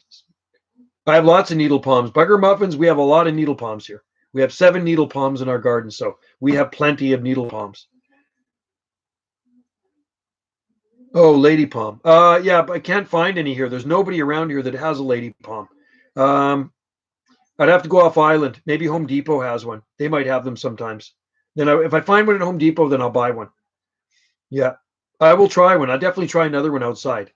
I have lots of needle palms. Bugger muffins, we have a lot of needle palms here. We have 7 needle palms in our garden, so we have plenty of needle palms. Oh, lady palm. Yeah, but I can't find any here. There's nobody around here that has a lady palm. I'd have to go off island. Maybe Home Depot has one. They might have them sometimes. Then if I find one at Home Depot, then I'll buy one. Yeah, I will try one. I'll definitely try another one outside.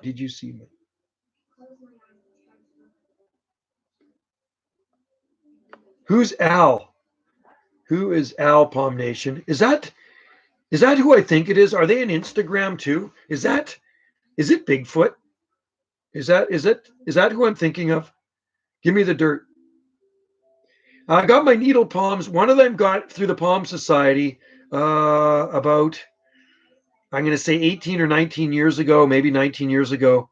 Did you see me? Who's Al? Who is Al Palm Nation? Is that who I think it is? Are they on Instagram too? Is it Bigfoot? Is that who I'm thinking of? Give me the dirt. I got my needle palms. One of them got through the Palm Society about, I'm going to say 18 or 19 years ago, maybe 19 years ago.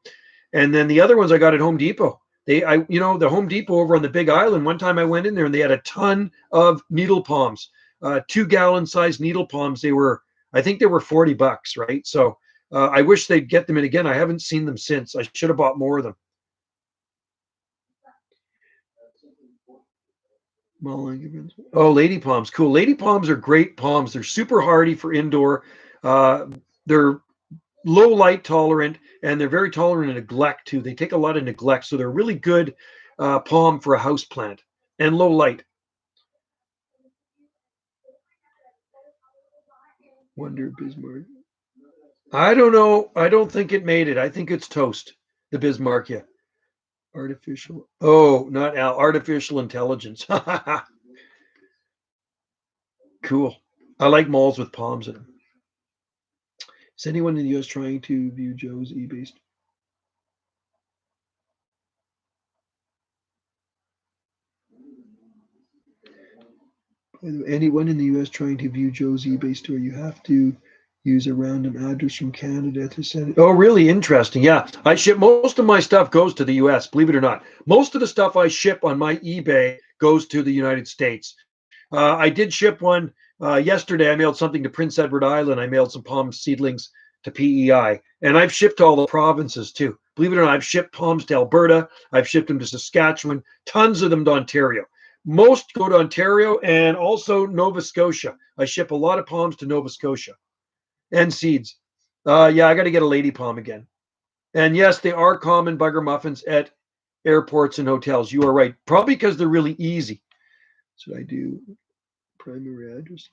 And then the other ones I got at Home Depot. The Home Depot over on the Big Island, one time I went in there and they had a ton of needle palms, 2-gallon size needle palms. I think they were $40, right? So I wish they'd get them in again. I haven't seen them since. I should have bought more of them. Oh, lady palms. Cool. Lady palms are great palms. They're super hardy for indoor. They're low light tolerant, and they're very tolerant of neglect too. They take a lot of neglect, so they're really good palm for a house plant and low light. Wonder Bismarck. I don't know. I don't think it made it. I think it's toast. The Bismarckia. Artificial. Oh, not Al. Artificial intelligence. Cool. I like malls with palms in them. Is anyone in the U.S. trying to view Joe's eBay? Anyone in the U.S. trying to view Joe's eBay store, you have to use a random address from Canada to send it. Oh, really interesting. Yeah, I ship most of my stuff goes to the U.S. Believe it or not, most of the stuff I ship on my eBay goes to the United States. I did ship one yesterday. I mailed something to Prince Edward Island. I mailed some palm seedlings to PEI, and I've shipped to all the provinces too. Believe it or not, I've shipped palms to Alberta. I've shipped them to Saskatchewan. Tons of them to Ontario. Most go to Ontario and also Nova Scotia. I ship a lot of palms to Nova Scotia and seeds. Yeah, I got to get a lady palm again. And yes, they are common bugger muffins at airports and hotels. You are right. Probably because they're really easy. So I do primary address.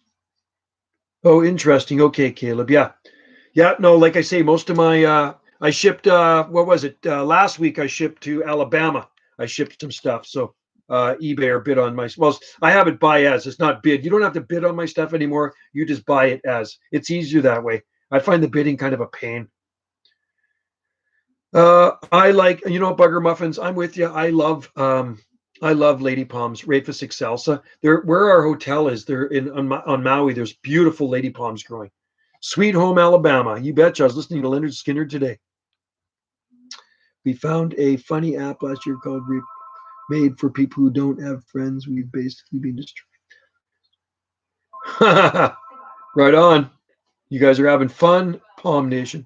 Oh, interesting. Okay, Caleb. Yeah. No, like I say, most of my I shipped what was it? Last week I shipped to Alabama. I shipped some stuff. So eBay or bid on my, well, I have it buy as. It's not bid. You don't have to bid on my stuff anymore. You just buy it as. It's easier that way. I find the bidding kind of a pain. I like, bugger muffins. I'm with you. I love lady palms, Rhapis excelsa. Where our hotel is, they're on Maui. There's beautiful lady palms growing. Sweet Home, Alabama. You betcha. I was listening to Leonard Skinner today. We found a funny app last year called Made for people who don't have friends. We've basically been destroyed. Right on. You guys are having fun, Palm Nation.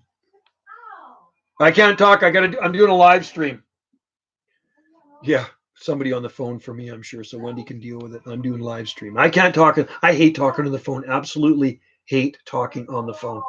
I can't talk. I'm doing a live stream. Yeah, somebody on the phone for me, I'm sure. So Wendy can deal with it. I'm doing live stream. I can't talk. I hate talking on the phone. Absolutely hate talking on the phone.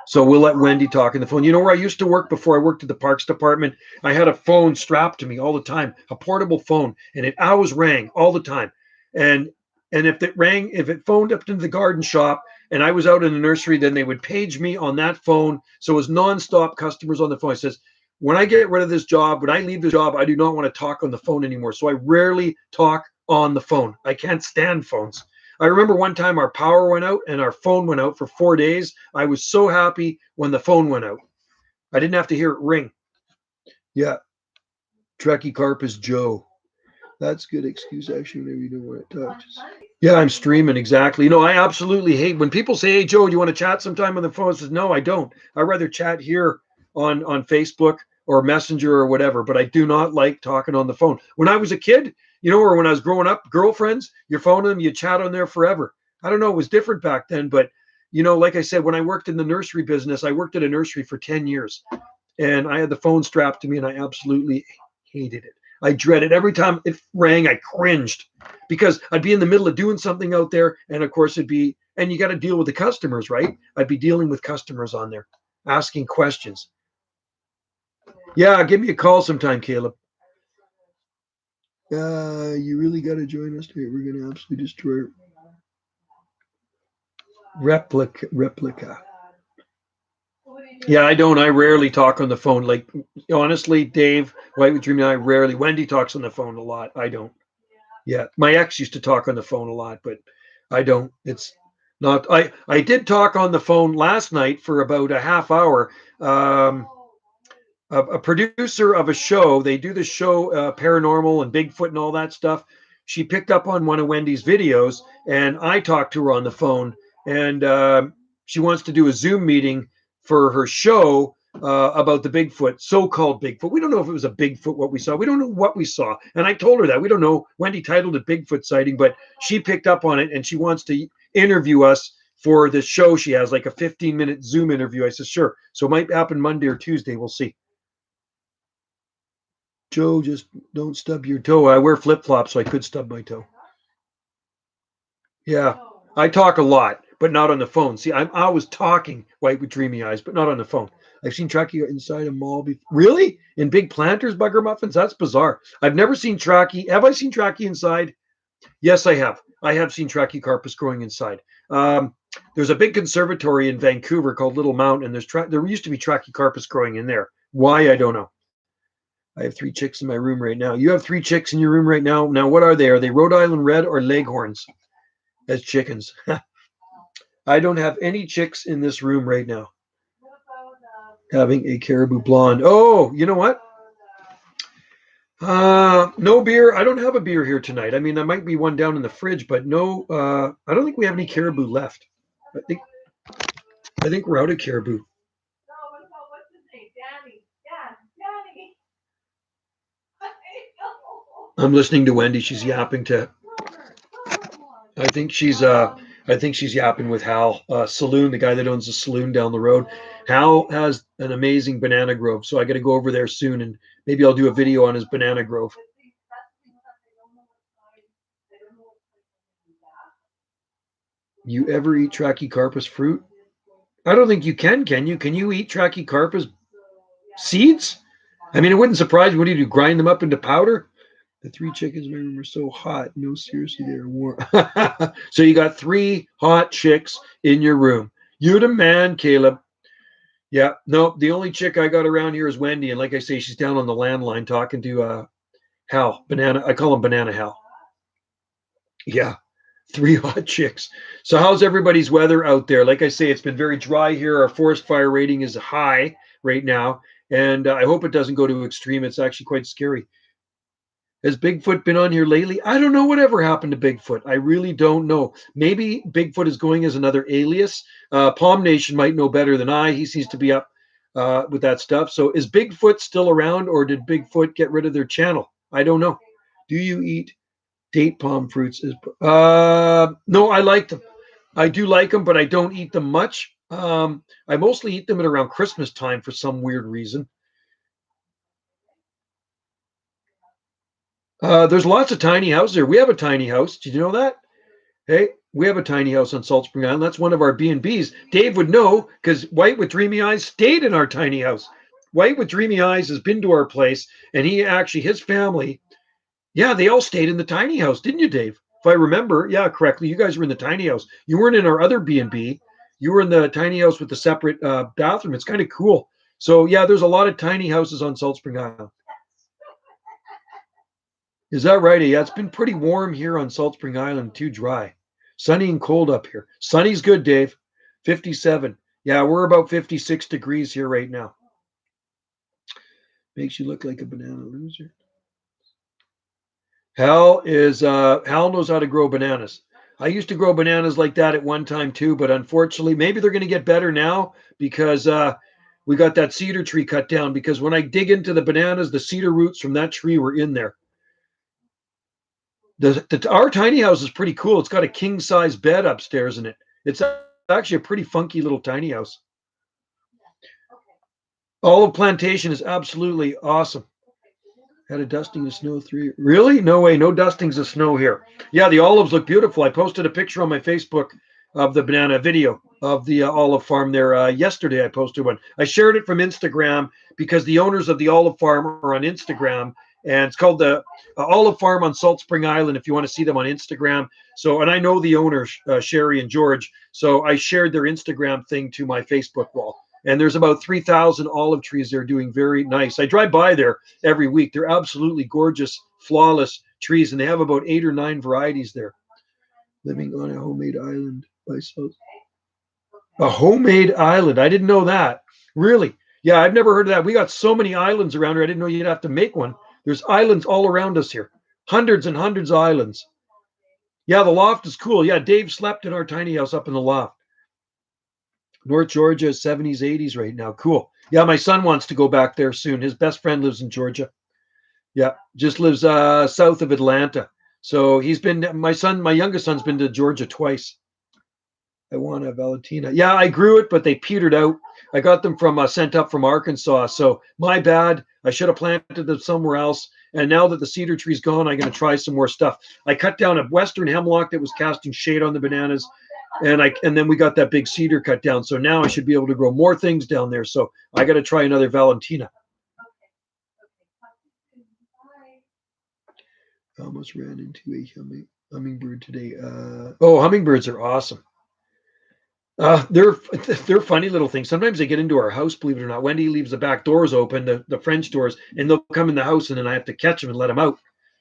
So we'll let Wendy talk on the phone. You know where I used to work before I worked at the Parks Department? I had a phone strapped to me all the time, a portable phone, and it always rang all the time. And if it phoned up into the garden shop and I was out in the nursery, then they would page me on that phone. So it was nonstop customers on the phone. It says, when I get rid of this job, when I leave the job, I do not want to talk on the phone anymore. So I rarely talk on the phone. I can't stand phones. I remember one time our power went out and our phone went out for 4 days. I was so happy when the phone went out. I didn't have to hear it ring. Yeah. Trekkie Carp is Joe. That's good excuse, actually, whenever you don't want to talk. Yeah, I'm streaming, exactly. I absolutely hate when people say, hey, Joe, do you want to chat sometime on the phone? I says, no, I don't. I'd rather chat here on Facebook or Messenger or whatever, but I do not like talking on the phone. When I was a kid, or when I was growing up, girlfriends, your phone them, you chat on there forever. I don't know, it was different back then. But, like I said, when I worked in the nursery business, I worked at a nursery for 10 years and I had the phone strapped to me and I absolutely hated it. I dreaded every time it rang, I cringed because I'd be in the middle of doing something out there. And of course, and you got to deal with the customers, right? I'd be dealing with customers on there asking questions. Yeah, give me a call sometime, Caleb. You really got to join us here. We're going to absolutely destroy replica. Yeah, I don't. I rarely talk on the phone. Like, honestly, Dave, White with Dreamy, I rarely. Wendy talks on the phone a lot. I don't. Yeah, my ex used to talk on the phone a lot, but I don't. It's not. I did talk on the phone last night for about a half hour. A producer of a show, they do the show Paranormal and Bigfoot and all that stuff. She picked up on one of Wendy's videos, and I talked to her on the phone, and she wants to do a Zoom meeting for her show about the Bigfoot, so-called Bigfoot. We don't know if it was a Bigfoot, what we saw. We don't know what we saw. And I told her that. We don't know. Wendy titled it Bigfoot sighting, but she picked up on it, and she wants to interview us for the show she has, like a 15-minute Zoom interview. I said, sure. So it might happen Monday or Tuesday. We'll see. Joe, just don't stub your toe. I wear flip-flops, so I could stub my toe. Yeah, I talk a lot, but not on the phone. See, I'm always talking, White with Dreamy Eyes, but not on the phone. I've seen Tracky inside a mall before. Really? In big planters, bugger muffins? That's bizarre. I've never seen Tracky. Have I seen Tracky inside? Yes, I have. I have seen Trachycarpus growing inside. There's a big conservatory in Vancouver called Little Mountain, and there used to be Trachycarpus growing in there. Why, I don't know. I have 3 chicks in my room right now. You have 3 chicks in your room right now. Now, what are they? Are they Rhode Island Red or Leghorns as chickens? I don't have any chicks in this room right now. Having a caribou blonde. Oh, you know what? No beer. I don't have a beer here tonight. I mean, there might be one down in the fridge, but no. I don't think we have any caribou left. I think we're out of caribou. I'm listening to Wendy. She's yapping to. I think she's yapping with Hal Saloon, the guy that owns the saloon down the road. Hal has an amazing banana grove, so I got to go over there soon, and maybe I'll do a video on his banana grove. You ever eat Trachycarpus fruit? I don't think you can you? Can you eat Trachycarpus seeds? I mean, it wouldn't surprise me. What do? Grind them up into powder? The 3 chickens in my room are so hot. No, seriously, they're warm. So you got 3 hot chicks in your room. You the man, Caleb. Yeah, no, the only chick I got around here is Wendy. And like I say, she's down on the landline talking to Hal. Banana. I call him Banana Hal. Yeah, 3 hot chicks. So how's everybody's weather out there? Like I say, it's been very dry here. Our forest fire rating is high right now. And I hope it doesn't go to extreme. It's actually quite scary. Has Bigfoot been on here lately? I don't know whatever happened to Bigfoot. I really don't know. Maybe Bigfoot is going as another alias. Palm Nation might know better than I. He seems to be up with that stuff. So is Bigfoot still around, or did Bigfoot get rid of their channel? I don't know. Do you eat date palm fruits? No, I like them. I do like them, but I don't eat them much. I mostly eat them at around Christmas time for some weird reason. There's lots of tiny houses there. We have a tiny house. Did you know that? Hey, we have a tiny house on Salt Spring Island. That's one of our B&Bs. Dave would know because White with Dreamy Eyes stayed in our tiny house. White with Dreamy Eyes has been to our place, and his family, yeah, they all stayed in the tiny house, didn't you, Dave? If I remember, yeah, correctly, you guys were in the tiny house. You weren't in our other B&B. You were in the tiny house with the separate bathroom. It's kind of cool. So, yeah, there's a lot of tiny houses on Salt Spring Island. Is that right? Yeah, it's been pretty warm here on Salt Spring Island, too dry. Sunny and cold up here. Sunny's good, Dave. 57. Yeah, we're about 56 degrees here right now. Makes you look like a banana loser. Hal knows how to grow bananas. I used to grow bananas like that at one time too, but unfortunately, maybe they're going to get better now because we got that cedar tree cut down. Because when I dig into the bananas, the cedar roots from that tree were in there. Our tiny house is pretty cool. It's got a king size bed upstairs in it. It's actually a pretty funky little tiny house. Olive plantation is absolutely awesome. Had a dusting of snow 3. Really? No way. No dustings of snow here. Yeah, the olives look beautiful. I posted a picture on my Facebook of the banana video of the olive farm there yesterday. I posted one. I shared it from Instagram because the owners of the olive farm are on Instagram, and it's called the Olive Farm on Salt Spring Island. If you want to see them on Instagram. So, and I know the owners, Sherry and George. So I shared their Instagram thing to my Facebook wall. And there's about 3,000 olive trees there doing very nice. I drive by there every week. They're absolutely gorgeous, flawless trees, and they have about 8 or 9 varieties there. Living on a homemade island by South. A homemade island. I didn't know that. Really? Yeah, I've never heard of that. We got so many islands around here. I didn't know you'd have to make one. There's islands all around us here. Hundreds and hundreds of islands. Yeah, the loft is cool. Yeah, Dave slept in our tiny house up in the loft. North Georgia is 70s, 80s right now. Cool. Yeah, my son wants to go back there soon. His best friend lives in Georgia. Yeah, just lives south of Atlanta. So he's been, my youngest son's been to Georgia twice. I want a Valentina. Yeah, I grew it, but they petered out. I got them from sent up from Arkansas. So my bad. I should have planted them somewhere else. And now that the cedar tree's gone, I'm going to try some more stuff. I cut down a western hemlock that was casting shade on the bananas. And then we got that big cedar cut down. So now I should be able to grow more things down there. So I got to try another Valentina. I almost ran into a hummingbird today. Hummingbirds are awesome. They're funny little things. Sometimes they get into our house, believe it or not. Wendy leaves the back doors open, the French doors, and they'll come in the house, and then I have to catch them and let them out.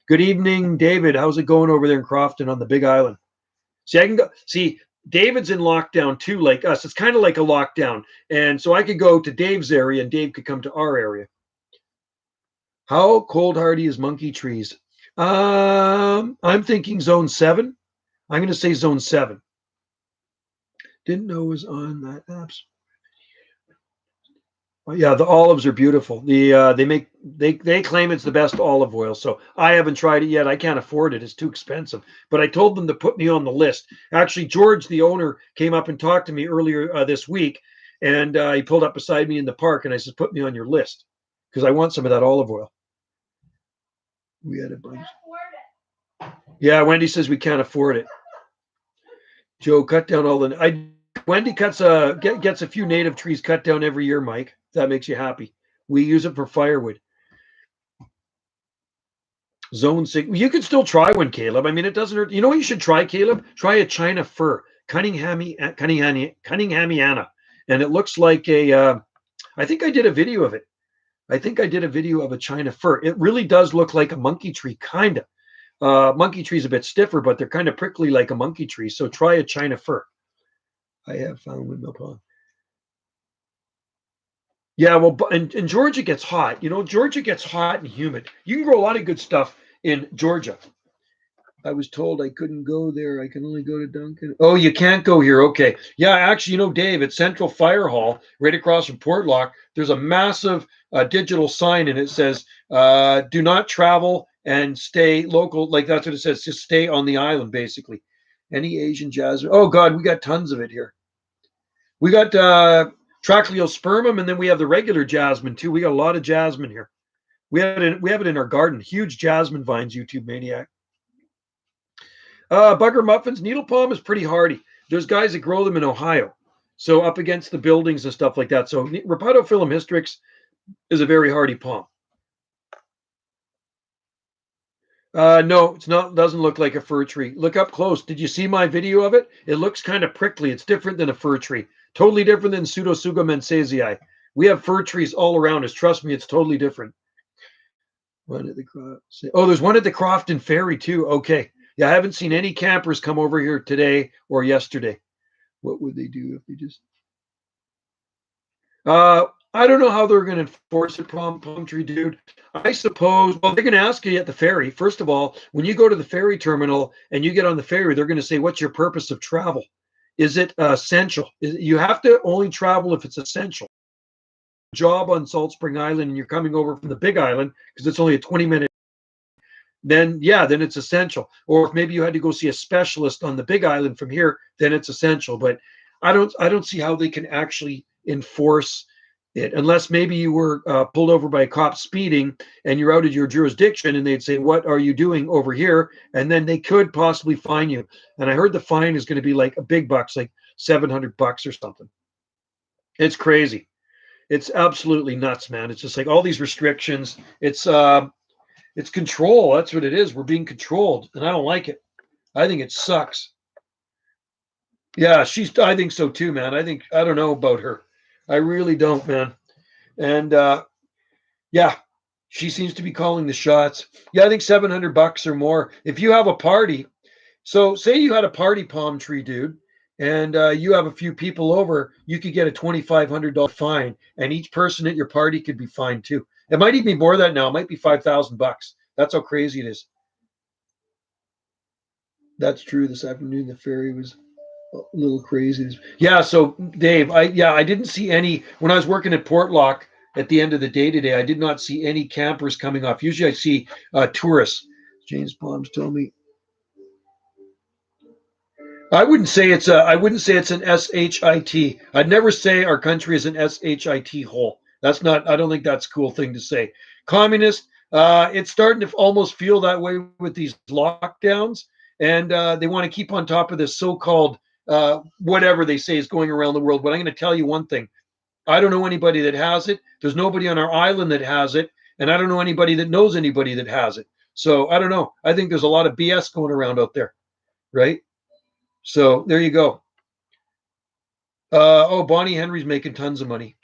Good evening, David. How's it going over there in Crofton on the Big Island? See, I can go. See, David's in lockdown too, like us. It's kind of like a lockdown. And so I could go to Dave's area and Dave could come to our area. How cold hardy is monkey trees? I'm thinking zone 7. I'm going to say zone 7. Didn't know it was on that apps. Yeah, the olives are beautiful. They claim it's the best olive oil. So I haven't tried it yet. I can't afford it. It's too expensive. But I told them to put me on the list. Actually, George, the owner, came up and talked to me earlier this week, and he pulled up beside me in the park, and I said, "Put me on your list because I want some of that olive oil." We had a bunch. Yeah, Wendy says we can't afford it. Joe, cut down all the. Wendy gets a few native trees cut down every year, Mike. If that makes you happy. We use it for firewood. Zone 6. You could still try one, Caleb. I mean, it doesn't hurt. You know what you should try, Caleb? Try a China fir, Cunninghamiana. And it looks like I think I did a video of it. I think I did a video of a China fir. It really does look like a monkey tree, kind of. Monkey tree's a bit stiffer, but they're kind of prickly like a monkey tree. So try a China fir. I have found windmill pond. Yeah, well, and Georgia gets hot. You know, Georgia gets hot and humid. You can grow a lot of good stuff in Georgia. I was told I couldn't go there. I can only go to Duncan. Oh, you can't go here. Okay. Yeah, actually, you know, Dave, at Central Fire Hall, right across from Portlock, there's a massive digital sign, and it says, do not travel and stay local. Like, that's what it says. Just stay on the island, basically. Any Asian jasmine? Oh, God, we got tons of it here. We got Trachyospermum, and then we have the regular jasmine, too. We got a lot of jasmine here. We have it in our garden. Huge jasmine vines, YouTube Maniac. Bugger muffins. Needle palm is pretty hardy. There's guys that grow them in Ohio. So up against the buildings and stuff like that. So Rhipidophyllum hystrix is a very hardy palm. No, it's not. Doesn't look like a fir tree. Look up close. Did you see my video of it? It looks kind of prickly. It's different than a fir tree. Totally different than Pseudotsuga mensaesii. We have fir trees all around us. Trust me, it's totally different. One at the there's one at the Crofton Ferry too. Okay. Yeah, I haven't seen any campers come over here today or yesterday. What would they do if they just? I don't know how they're going to enforce it, palm tree dude. I suppose, well, they're going to ask you at the ferry. First of all, when you go to the ferry terminal and you get on the ferry, they're going to say, what's your purpose of travel? Is it essential? You have to only travel if it's essential. Job on Salt Spring Island and you're coming over from the Big Island because it's only a 20-minute. then yeah, then it's essential. Or if maybe you had to go see a specialist on the Big Island from here, then it's essential. But I don't see how they can actually enforce it unless maybe you were pulled over by a cop speeding and you're out of your jurisdiction, and they'd say, "What are you doing over here?" And then they could possibly fine you. And I heard the fine is going to be like a big bucks, like $700 or something. It's crazy. It's absolutely nuts, man. It's just like all these restrictions. It's control. That's what it is. We're being controlled, and I don't like it. I think it sucks. Yeah, I think so too, man. I don't know about her. I really don't, man. And yeah, she seems to be calling the shots. Yeah, I think $700 or more. If you have a party, so say you had a party, Palm Tree dude, and you have a few people over, you could get a $2,500 fine, and each person at your party could be fined too. It might even be more than that now. It might be $5,000. That's how crazy it is. That's true. This afternoon, the ferry was a little crazy. Yeah. So Dave, I didn't see any when I was working at Portlock at the end of the day today. I did not see any campers coming off. Usually, I see tourists. James Palms told me. I wouldn't say it's an SHIT. I'd never say our country is an SHIT hole. That's not. I don't think that's a cool thing to say. Communist. It's starting to almost feel that way with these lockdowns, and they want to keep on top of this so-called whatever they say is going around the world. But I'm going to tell you one thing. I don't know anybody that has it. There's nobody on our island that has it, and I don't know anybody that knows anybody that has it. So I don't know. I think there's a lot of BS going around out there, right? So there you go. Bonnie Henry's making tons of money.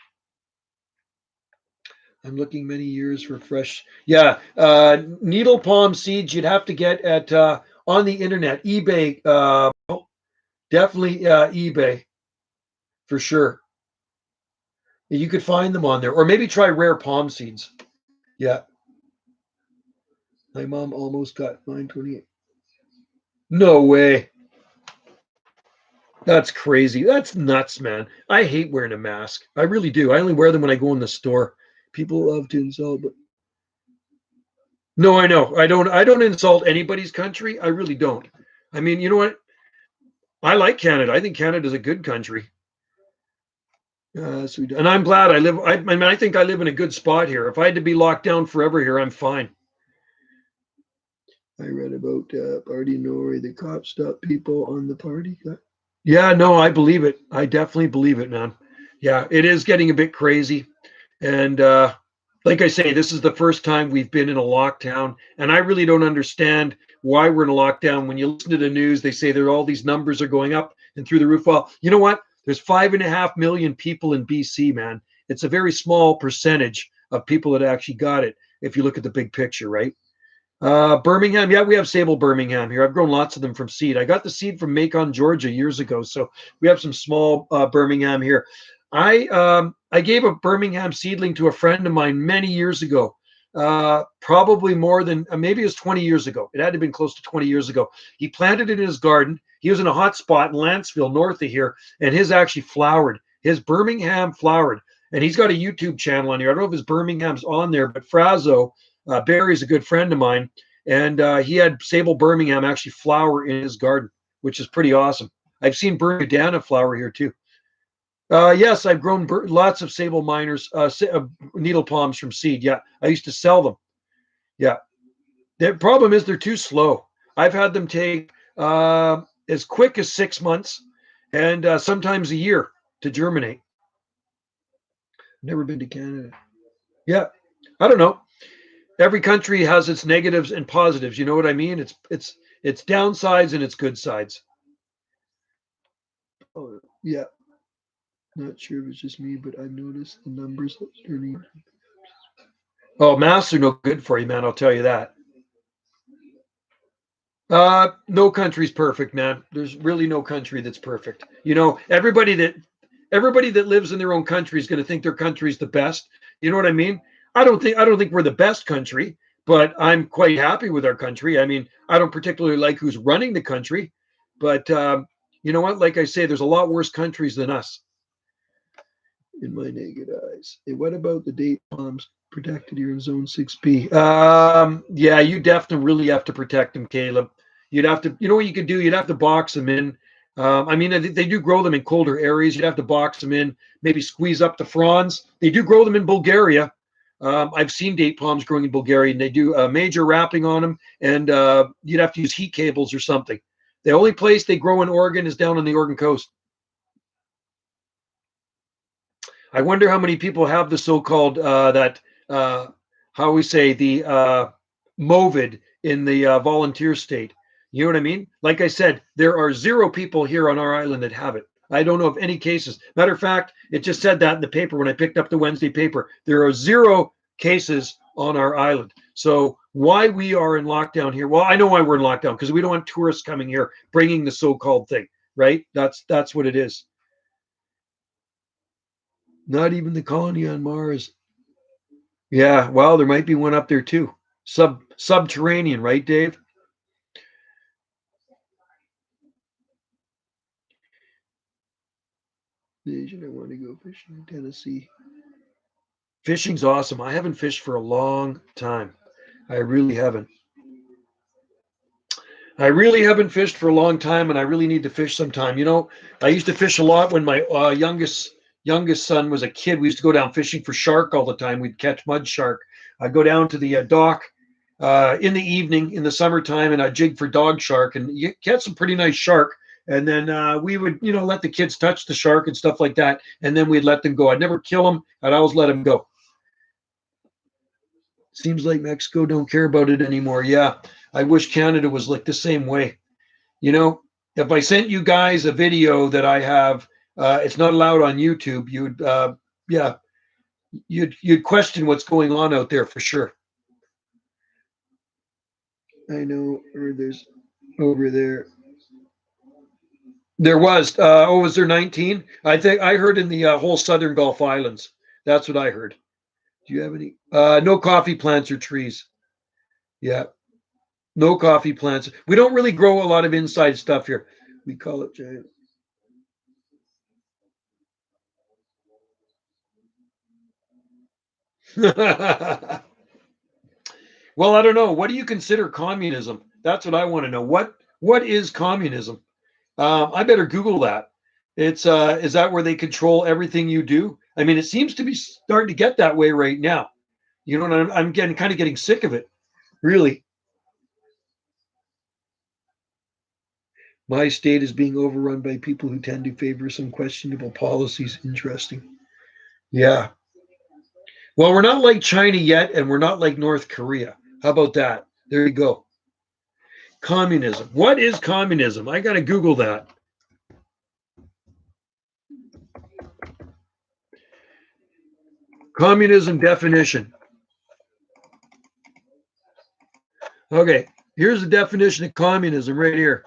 I'm looking many years for fresh. Yeah, needle palm seeds you'd have to get at on the internet, eBay. Definitely eBay for sure. You could find them on there, or maybe try rare palm seeds. Yeah, my mom almost got mine 28. No way. That's crazy. That's nuts, man. I hate wearing a mask. I really do. I only wear them when I go in the store. People love to insult, but no, I know. I don't insult anybody's country. I really don't. I mean, you know what? I like Canada. I think Canada's a good country. And I'm glad I live. I mean, I think I live in a good spot here. If I had to be locked down forever here, I'm fine. I read about party in Norway. The cops stopped people on the party. Yeah, no, I believe it. I definitely believe it, man. Yeah, it is getting a bit crazy. And like I say, this is the first time we've been in a lockdown. And I really don't understand why we're in a lockdown. When you listen to the news, they say that all these numbers are going up and through the roof. Well, you know what? There's 5.5 million people in BC, man. It's a very small percentage of people that actually got it, if you look at the big picture, right? Birmingham, yeah, we have sable Birmingham here. I've grown lots of them from seed. I got the seed from Macon, Georgia, years ago, so we have some small Birmingham here. I gave a Birmingham seedling to a friend of mine many years ago, probably more than maybe it was 20 years ago. It had to have been close to 20 years ago. He planted it in his garden. He was in a hot spot in Lancefield, north of here, and his actually flowered. His Birmingham flowered, and he's got a YouTube channel on here. I don't know if his Birmingham's on there, but Frazo. Barry's a good friend of mine, and he had sable Birmingham actually flower in his garden, which is pretty awesome. I've seen Bermuda flower here too. Yes, I've grown lots of sable miners, needle palms from seed. Yeah, I used to sell them. Yeah, the problem is they're too slow. I've had them take as quick as 6 months, and sometimes a year to germinate. Never been to Canada. Yeah, I don't know. Every country has its negatives and positives. You know what I mean? It's downsides and its good sides. Oh yeah, not sure if it's just me, but I've noticed the numbers turning. Oh, masks are no good for you, man. I'll tell you that. No country's perfect, man. There's really no country that's perfect. You know, everybody that lives in their own country is going to think their country's the best. You know what I mean? I don't think we're the best country, but I'm quite happy with our country. I mean, I don't particularly like who's running the country, but you know what? Like I say, there's a lot worse countries than us. In my naked eyes. Hey, what about the date palms protected here in Zone 6B. Yeah, you definitely really have to protect them, Caleb. You'd have to, you know what you could do? You'd have to box them in. I mean, they do grow them in colder areas. You'd have to box them in, maybe squeeze up the fronds. They do grow them in Bulgaria. I've seen date palms growing in Bulgaria, and they do major wrapping on them, and you'd have to use heat cables or something. The only place they grow in Oregon is down on the Oregon coast. I wonder how many people have the so-called how we say the MOVID in the volunteer state. You know what I mean? Like I said, there are 0 people here on our island that have it. I don't know of any cases. Matter of fact, it just said that in the paper when I picked up the Wednesday paper. There are 0 cases on our island. So why we are in lockdown here? Well, I know why we're in lockdown, because we don't want tourists coming here bringing the so-called thing, right? That's what it is. Not even the colony on Mars. Yeah, well, there might be one up there too. Subterranean, right, Dave? I want to go fishing in Tennessee. Fishing's awesome. I haven't fished for a long time. I really haven't. I really haven't fished for a long time, and I really need to fish sometime. You know, I used to fish a lot when my youngest son was a kid. We used to go down fishing for shark all the time. We'd catch mud shark. I'd go down to the dock in the evening in the summertime, and I'd jig for dog shark, and you catch some pretty nice shark. And then we would, you know, let the kids touch the shark and stuff like that, and then we'd let them go. I'd never kill them. I'd always let them go. Seems like Mexico don't care about it anymore. Yeah, I wish Canada was like the same way. You know, if I sent you guys a video that I have, it's not allowed on YouTube. Yeah, you'd question what's going on out there for sure. I know, or there's over there. There was. Was there 19? I think I heard in the whole Southern Gulf Islands. That's what I heard. Do you have any? No coffee plants or trees. Yeah, no coffee plants. We don't really grow a lot of inside stuff here. We call it giant. Well, I don't know. What do you consider communism? That's what I want to know. What is communism? I better Google that. It's is that where they control everything you do? I mean, it seems to be starting to get that way right now. You know, and I'm getting kind of getting sick of it. Really, my state is being overrun by people who tend to favor some questionable policies. Interesting. Yeah. Well, we're not like China yet, and we're not like North Korea. How about that? There you go. Communism. What is communism? I got to Google that. Communism definition. Okay, here's the definition of communism right here.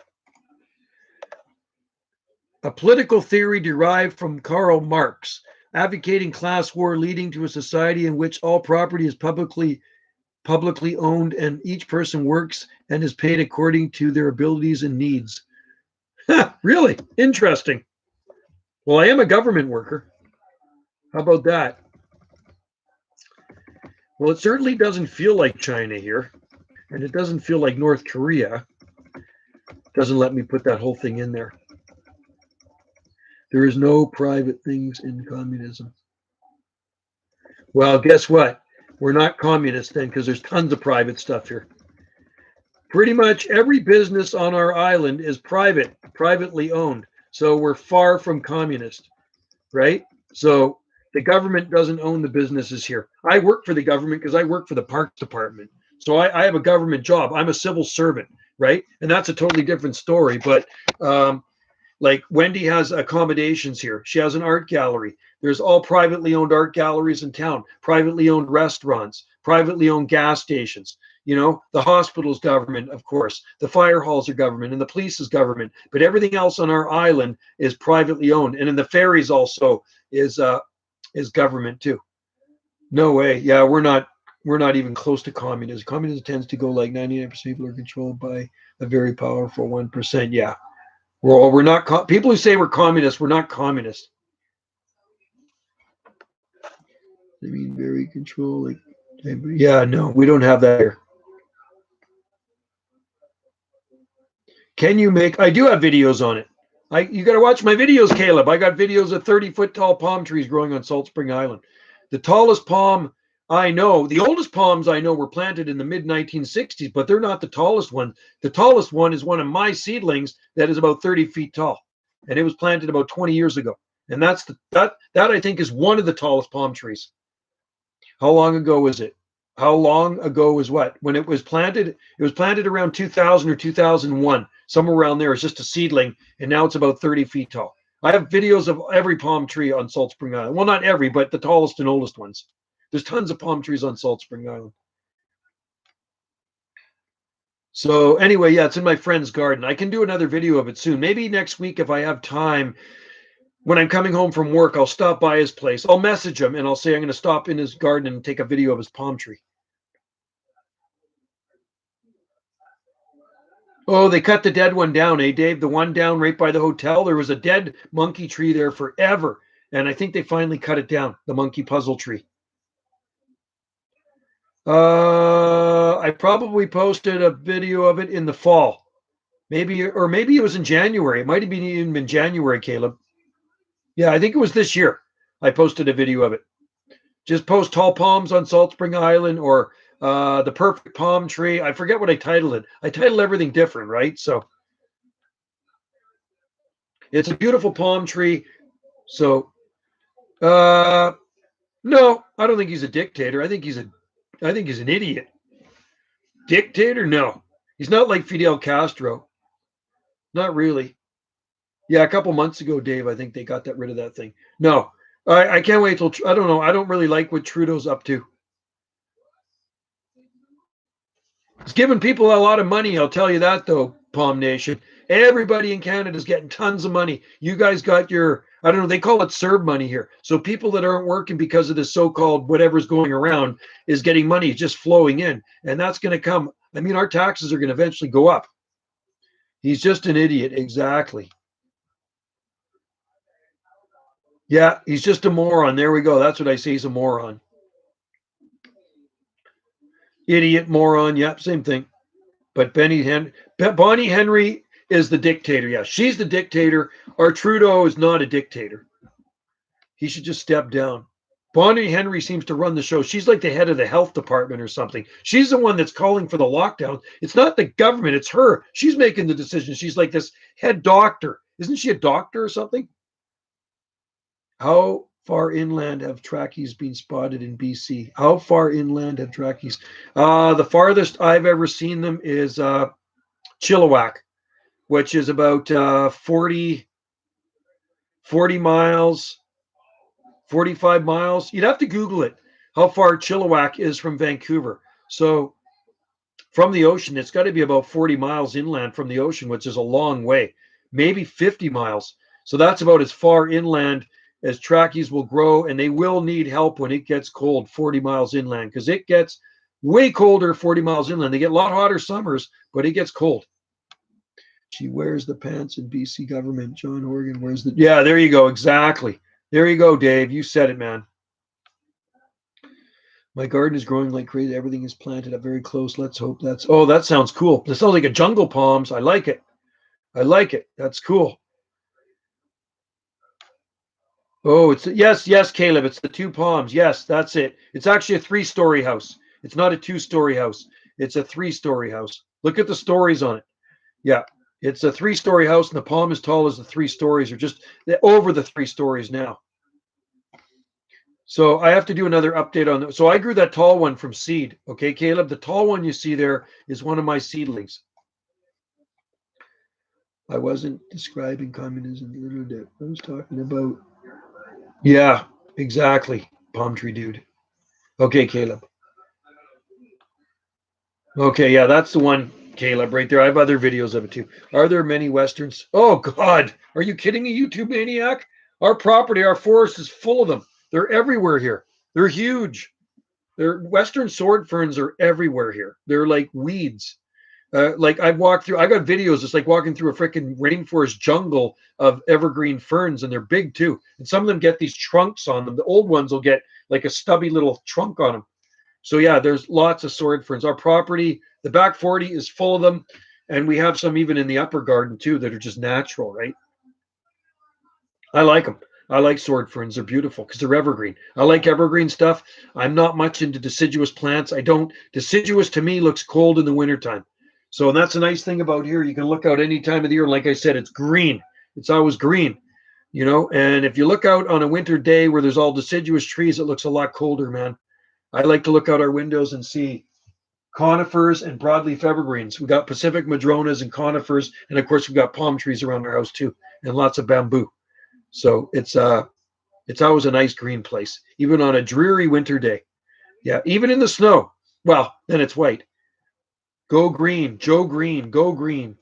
A political theory derived from Karl Marx, advocating class war leading to a society in which all property is publicly owned and each person works and is paid according to their abilities and needs. Really interesting. Well, I am a government worker. How about that? Well, it certainly doesn't feel like China here, and it doesn't feel like North Korea. Doesn't let me put that whole thing in there. There is no private things in communism. Well, guess what? We're not communists then, because there's tons of private stuff here. Pretty much every business on our island is privately owned. So we're far from communist, right? So the government doesn't own the businesses here. I work for the government because I work for the parks department. So I have a government job. I'm a civil servant, right? And that's a totally different story. But like Wendy has accommodations here. She has an art gallery. There's all privately owned art galleries in town, privately owned restaurants, privately owned gas stations. You know, the hospital's government, of course. The fire halls are government, and the police is government. But everything else on our island is privately owned, and in the ferries also is government too. No way. Yeah, we're not even close to communism. Communism tends to go like 99% of people are controlled by a very powerful 1%. Yeah. Well, we're not people who say we're communists. We're not communists. I mean, very control. Like Yeah, no, we don't have that here. Can you make? I do have videos on it. You got to watch my videos, Caleb. I got videos of 30-foot tall palm trees growing on Salt Spring Island. The tallest palm I know, the oldest palms I know were planted in the mid 1960s, but they're not the tallest one. The tallest one is one of my seedlings that is about 30 feet tall, and it was planted about 20 years ago. And that I think is one of the tallest palm trees. How long ago was it? How long ago was what? When it was planted? It was planted around 2000 or 2001, somewhere around there. It's just a seedling, and now it's about 30 feet tall. I have videos of every palm tree on Salt Spring Island. Well, not every, but the tallest and oldest ones. There's tons of palm trees on Salt Spring Island. So anyway, yeah, it's in my friend's garden. I can do another video of it soon. Maybe next week if I have time. When I'm coming home from work, I'll stop by his place. I'll message him and I'll say I'm going to stop in his garden and take a video of his palm tree. Oh, they cut the dead one down, eh, Dave? The one down right by the hotel. There was a dead monkey tree there forever. And I think they finally cut it down, the monkey puzzle tree. I probably posted a video of it in the fall. Maybe it was in January. It might have even been January, Caleb. Yeah, I think it was this year. I posted a video of it. Just post tall palms on Salt Spring Island or the perfect palm tree. I forget what I titled it. I titled everything different, right? So it's a beautiful palm tree. So no, I don't think he's a dictator. I think he's an idiot. Dictator? No. He's not like Fidel Castro. Not really. Yeah, a couple months ago, Dave, I think they got rid of that thing. No, I can't wait till, I don't know. I don't really like what Trudeau's up to. He's giving people a lot of money. I'll tell you that, though, Palm Nation. Everybody in Canada is getting tons of money. You guys got your, I don't know, they call it CERB money here. So people that aren't working because of this so-called whatever's going around is getting money just flowing in. And that's going to come. I mean, our taxes are going to eventually go up. He's just an idiot. Exactly. Yeah, he's just a moron. There we go. That's what I say. He's a moron. Idiot, moron. Yep, same thing. But Bonnie Henry is the dictator. Yeah, she's the dictator. Our Trudeau is not a dictator. He should just step down. Bonnie Henry seems to run the show. She's like the head of the health department or something. She's the one that's calling for the lockdown. It's not the government. It's her. She's making the decision. She's like this head doctor. Isn't she a doctor or something? How far inland have trackies been spotted in BC? How far inland have trackies? The farthest I've ever seen them is Chilliwack, which is about 40 miles, 45 miles. You'd have to Google it, how far Chilliwack is from Vancouver. So from the ocean, it's got to be about 40 miles inland from the ocean, which is a long way, maybe 50 miles. So that's about as far inland as trackies will grow, and they will need help when it gets cold 40 miles inland, because it gets way colder 40 miles inland. They get a lot hotter summers, but it gets cold. She wears the pants in BC government. John Horgan wears the... Yeah, there you go. Exactly. There you go, Dave. You said it, man. My garden is growing like crazy. Everything is planted up very close. Let's hope that's... Oh, that sounds cool. This sounds like a jungle palms. I like it. I like it. That's cool. Oh, it's yes, Caleb. It's the two palms. Yes, that's it. It's actually a 3-story house. It's not a 2-story house. It's a 3-story house. Look at the stories on it. Yeah, it's a 3-story house, and the palm as tall as the 3 stories, or just over the 3 stories now. So I have to do another update on that. So I grew that tall one from seed. Okay, Caleb, the tall one you see there is one of my seedlings. I wasn't describing communism. I was talking about... Yeah, exactly. Palm tree dude. Okay, Caleb. Okay, yeah, that's the one, Caleb, right there. I have other videos of it too. Are there many Westerns? Oh, God. Are you kidding me, YouTube maniac? Our property, our forest is full of them. They're everywhere here. They're huge. Western sword ferns are everywhere here. They're like weeds. Like I got videos. It's like walking through a freaking rainforest jungle of evergreen ferns, and they're big too. And some of them get these trunks on them. The old ones will get like a stubby little trunk on them. So yeah, there's lots of sword ferns. Our property, the back 40 is full of them. And we have some even in the upper garden too that are just natural, right? I like them. I like sword ferns. They're beautiful because they're evergreen. I like evergreen stuff. I'm not much into deciduous plants. I don't, deciduous to me looks cold in the wintertime. So, and that's a nice thing about here. You can look out any time of the year. Like I said, it's green. It's always green, and if you look out on a winter day where there's all deciduous trees, it looks a lot colder, man. I like to look out our windows and see conifers and broadleaf evergreens. We got Pacific madronas and conifers, and of course we've got palm trees around our house too, and lots of bamboo. So it's always a nice green place, even on a dreary winter day. Yeah, even in the snow. Well, then it's white. Go green, Joe Green, go green.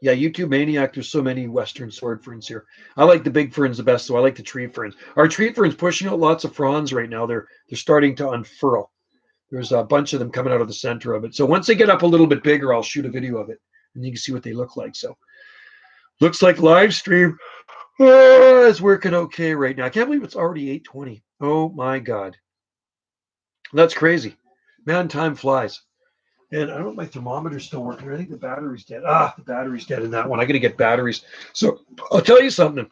Yeah, YouTube Maniac, there's so many Western sword ferns here. I like the big ferns the best, so I like the tree ferns. Our tree ferns pushing out lots of fronds right now. They're starting to unfurl. There's a bunch of them coming out of the center of it. So once they get up a little bit bigger, I'll shoot a video of it, and you can see what they look like. So looks like Livestream is working okay right now. I can't believe it's already 8:20. Oh my God. That's crazy. Man, time flies. And I don't know if my thermometer's still working. I think the battery's dead. The battery's dead in that one. I got to get batteries. So I'll tell you something.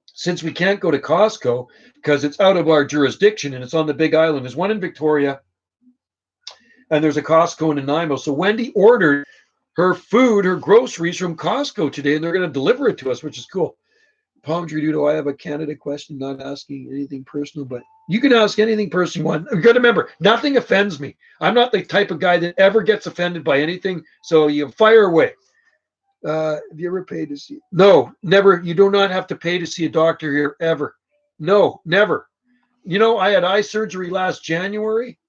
Since we can't go to Costco because it's out of our jurisdiction and it's on the Big Island, there's one in Victoria and there's a Costco in Nanaimo. So Wendy ordered her food, her groceries from Costco today, and they're going to deliver it to us, which is cool. Palm Tree Dudo, I have a Canada question, not asking anything personal, but you can ask anything personal you want. You got to remember, nothing offends me. I'm not the type of guy that ever gets offended by anything, so you fire away. Have you ever paid to see? No, never. You do not have to pay to see a doctor here, ever. No, never. I had eye surgery last January,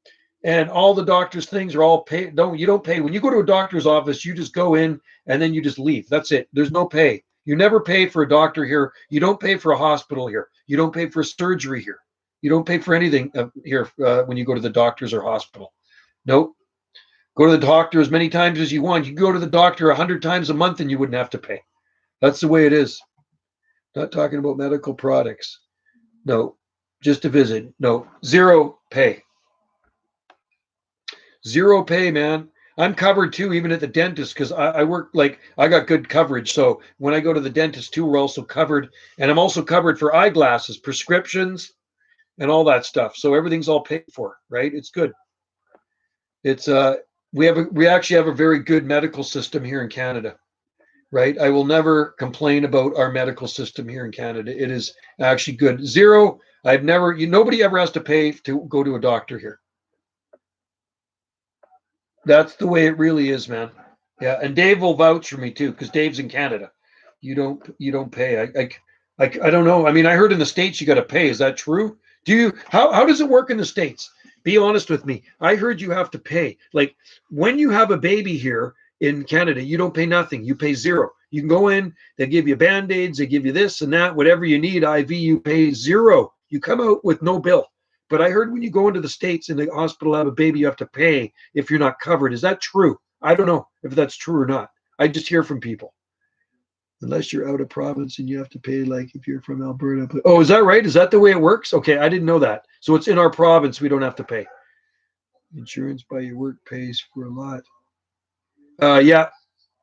and all the doctor's things are all paid. You don't pay. When you go to a doctor's office, you just go in, and then you just leave. That's it. There's no pay. You never pay for a doctor here. You don't pay for a hospital here. You don't pay for surgery here. You don't pay for anything here when you go to the doctors or hospital. Nope. Go to the doctor as many times as you want. You can go to the doctor 100 times a month and you wouldn't have to pay. That's the way it is. Not talking about medical products. No. Just to visit. No. Zero pay. Zero pay, man. I'm covered too, even at the dentist, because I work I got good coverage. So when I go to the dentist too, we're also covered. And I'm also covered for eyeglasses, prescriptions, and all that stuff. So everything's all paid for, right? It's good. It's we actually have a very good medical system here in Canada, right? I will never complain about our medical system here in Canada. It is actually good. Zero. Nobody ever has to pay to go to a doctor here. That's the way it really is, man. Yeah, and Dave will vouch for me too, because Dave's in Canada. You don't pay. I don't know. I mean, I heard in the States you got to pay. Is that true? How does it work in the States? Be honest with me. I heard you have to pay. Like when you have a baby here in Canada, you don't pay nothing. You pay zero. You can go in, they give you Band-Aids, they give you this and that, whatever you need, IV, you pay zero. You come out with no bill. But I heard when you go into the States in the hospital have a baby, you have to pay if you're not covered. Is that true? I don't know if that's true or not. I just hear from people. Unless you're out of province and you have to pay like if you're from Alberta. Oh, is that right? Is that the way it works? Okay, I didn't know that. So it's in our province. We don't have to pay. Insurance by your work pays for a lot. Yeah,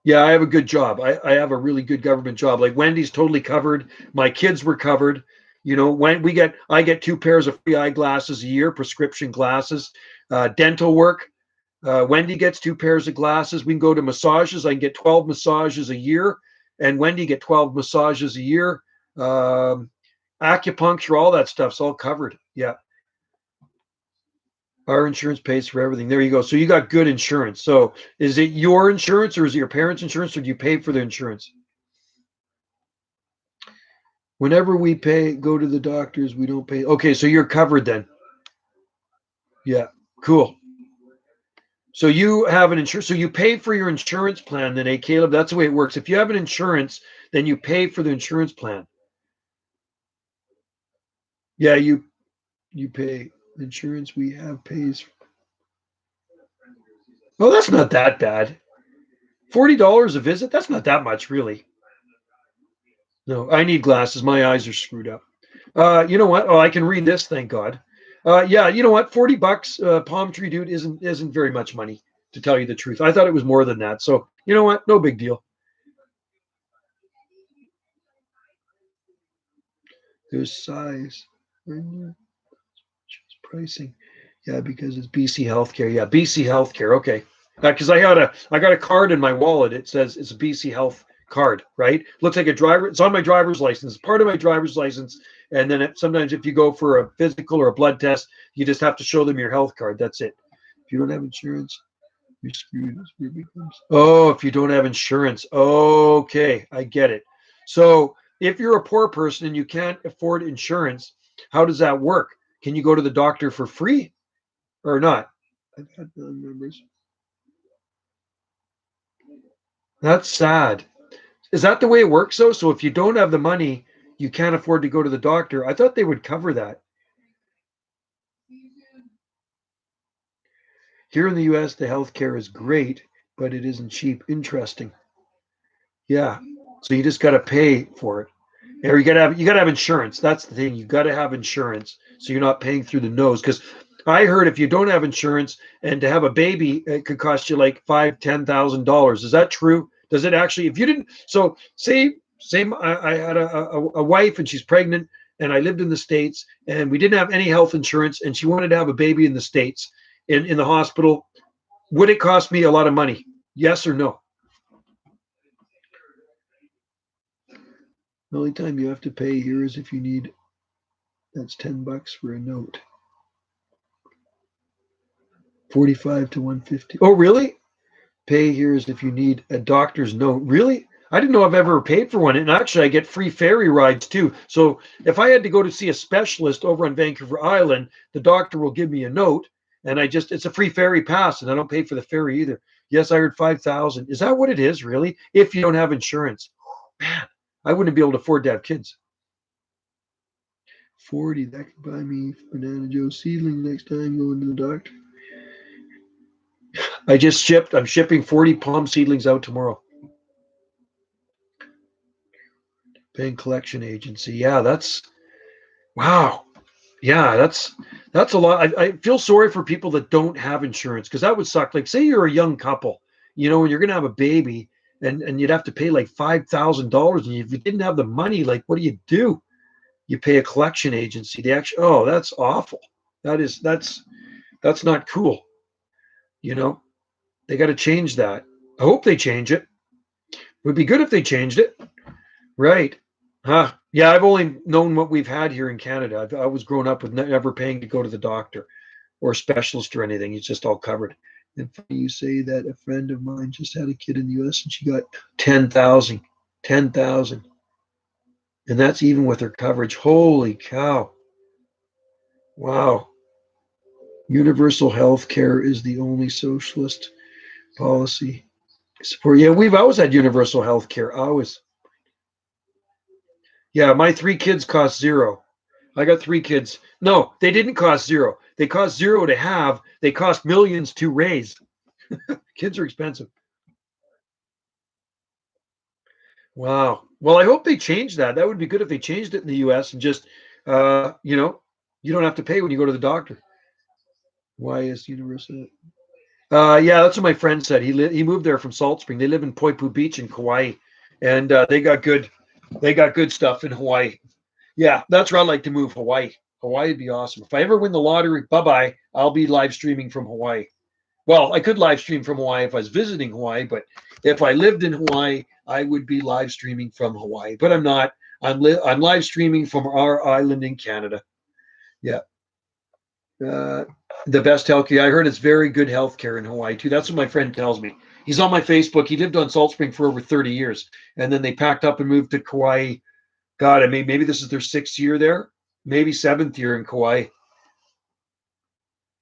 I have a good job. I have a really good government job. Like Wendy's totally covered. My kids were covered. When I get 2 pairs of free eyeglasses a year, prescription glasses, dental work. Wendy gets 2 pairs of glasses. We can go to massages. I can get 12 massages a year, and Wendy get 12 massages a year. Acupuncture, all that stuff's all covered. Yeah. Our insurance pays for everything. There you go. So you got good insurance. So is it your insurance or is it your parents' insurance, or do you pay for the insurance? Whenever we go to the doctors, we don't pay. Okay, so you're covered then. Yeah, cool. So you have an insurance. So you pay for your insurance plan then, Caleb? That's the way it works. If you have an insurance, then you pay for the insurance plan. Yeah, you pay. Insurance we have pays. Oh, that's not that bad. $40 a visit? That's not that much, really. No, I need glasses. My eyes are screwed up. You know what? Oh, I can read this, thank God. Yeah, you know what? $40, palm tree dude isn't very much money, to tell you the truth. I thought it was more than that. So you know what? No big deal. There's size. Pricing. Yeah, because it's BC Healthcare. Yeah, BC Healthcare. Okay. Because I got a card in my wallet. It says it's a BC Health card, right? Looks like a driver. It's on my driver's license. It's part of my driver's license. And then sometimes if you go for a physical or a blood test, you just have to show them your health card. That's it. If you don't have insurance, you're screwed. Oh, if you don't have insurance. Okay, I get it. So if you're a poor person and you can't afford insurance, how does that work? Can you go to the doctor for free or not? I've had members. That's sad. Is that the way it works though? So if you don't have the money, you can't afford to go to the doctor. I thought they would cover that. Here in the US, the healthcare is great, but it isn't cheap. Interesting. Yeah. So you just got to pay for it. Or you gotta have insurance. That's the thing. You gotta have insurance so you're not paying through the nose. Because I heard if you don't have insurance and to have a baby, it could cost you like $5,000-$10,000. Is that true? Does it actually? If you didn't, so I had a wife and she's pregnant and I lived in the States and we didn't have any health insurance and she wanted to have a baby in the States in the hospital. Would it cost me a lot of money? Yes or no? The only time you have to pay here is if you need. That's $10 for a note. 45 to 150. Oh, really? Pay here is if you need a doctor's note. Really? I didn't know I've ever paid for one. And actually, I get free ferry rides too. So if I had to go to see a specialist over on Vancouver Island, the doctor will give me a note, and it's a free ferry pass, and I don't pay for the ferry either. Yes, I heard 5,000. Is that what it is, really? If you don't have insurance, man, I wouldn't be able to afford to have kids. 40, that could buy me Banana Joe seedling next time going to the doctor. I'm shipping 40 palm seedlings out tomorrow. Paying collection agency. Yeah, wow. Yeah, that's a lot. I feel sorry for people that don't have insurance because that would suck. Like, say you're a young couple, and you're gonna have a baby, and you'd have to pay like $5,000, and if you didn't have the money, like, what do? You pay a collection agency. That's awful. That's not cool. They got to change that. I hope they change it. It would be good if they changed it. Right. Huh. Yeah, I've only known what we've had here in Canada. I was growing up with never paying to go to the doctor or specialist or anything. It's just all covered. And you say that a friend of mine just had a kid in the US and she got 10,000. 10,000. And that's even with her coverage. Holy cow. Wow. Universal health care is the only socialist policy support. Yeah, we've always had universal health care. Always. Yeah, my 3 kids cost zero. I got 3 kids. No, they didn't cost zero. They cost zero to have. They cost millions to raise. Kids are expensive. Wow. Well, I hope they change that. That would be good if they changed it in the US and just, you don't have to pay when you go to the doctor. Why is universal? Yeah, that's what my friend said. He moved there from Salt Spring. They live in Poipu Beach in Kauai, and they got good stuff in Hawaii. Yeah, that's where I'd like to move. Hawaii. Hawaii would be awesome. If I ever win the lottery, bye-bye. I'll be live streaming from Hawaii. Well, I could live stream from Hawaii if I was visiting Hawaii, but if I lived in Hawaii, I would be live streaming from Hawaii. But I'm not. I'm live streaming from our island in Canada. Yeah. The best healthcare. I heard it's very good healthcare in Hawaii too. That's what my friend tells me. He's on my Facebook. He lived on Salt Spring for over 30 years, and then they packed up and moved to Kauai. God, I mean, maybe this is their 6th year there, maybe 7th year in Kauai.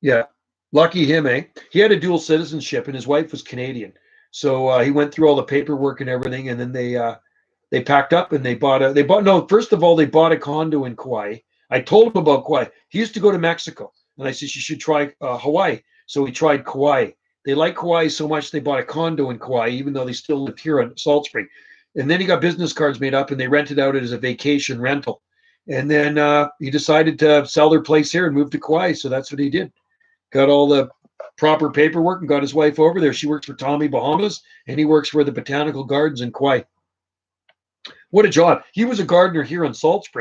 Yeah, lucky him, eh? He had a dual citizenship, and his wife was Canadian, so he went through all the paperwork and everything, and then they packed up and they bought. No, first of all, they bought a condo in Kauai. I told him about Kauai. He used to go to Mexico, and I said you should try Hawaii. So he tried Kauai. They like Kauai so much they bought a condo in Kauai, even though they still live here in Salt Spring. And then he got business cards made up, and they rented out it as a vacation rental. And then he decided to sell their place here and move to Kauai. So that's what he did. Got all the proper paperwork and got his wife over there. She works for Tommy Bahamas, and he works for the Botanical Gardens in Kauai. What a job. He was a gardener here on Salt Spring.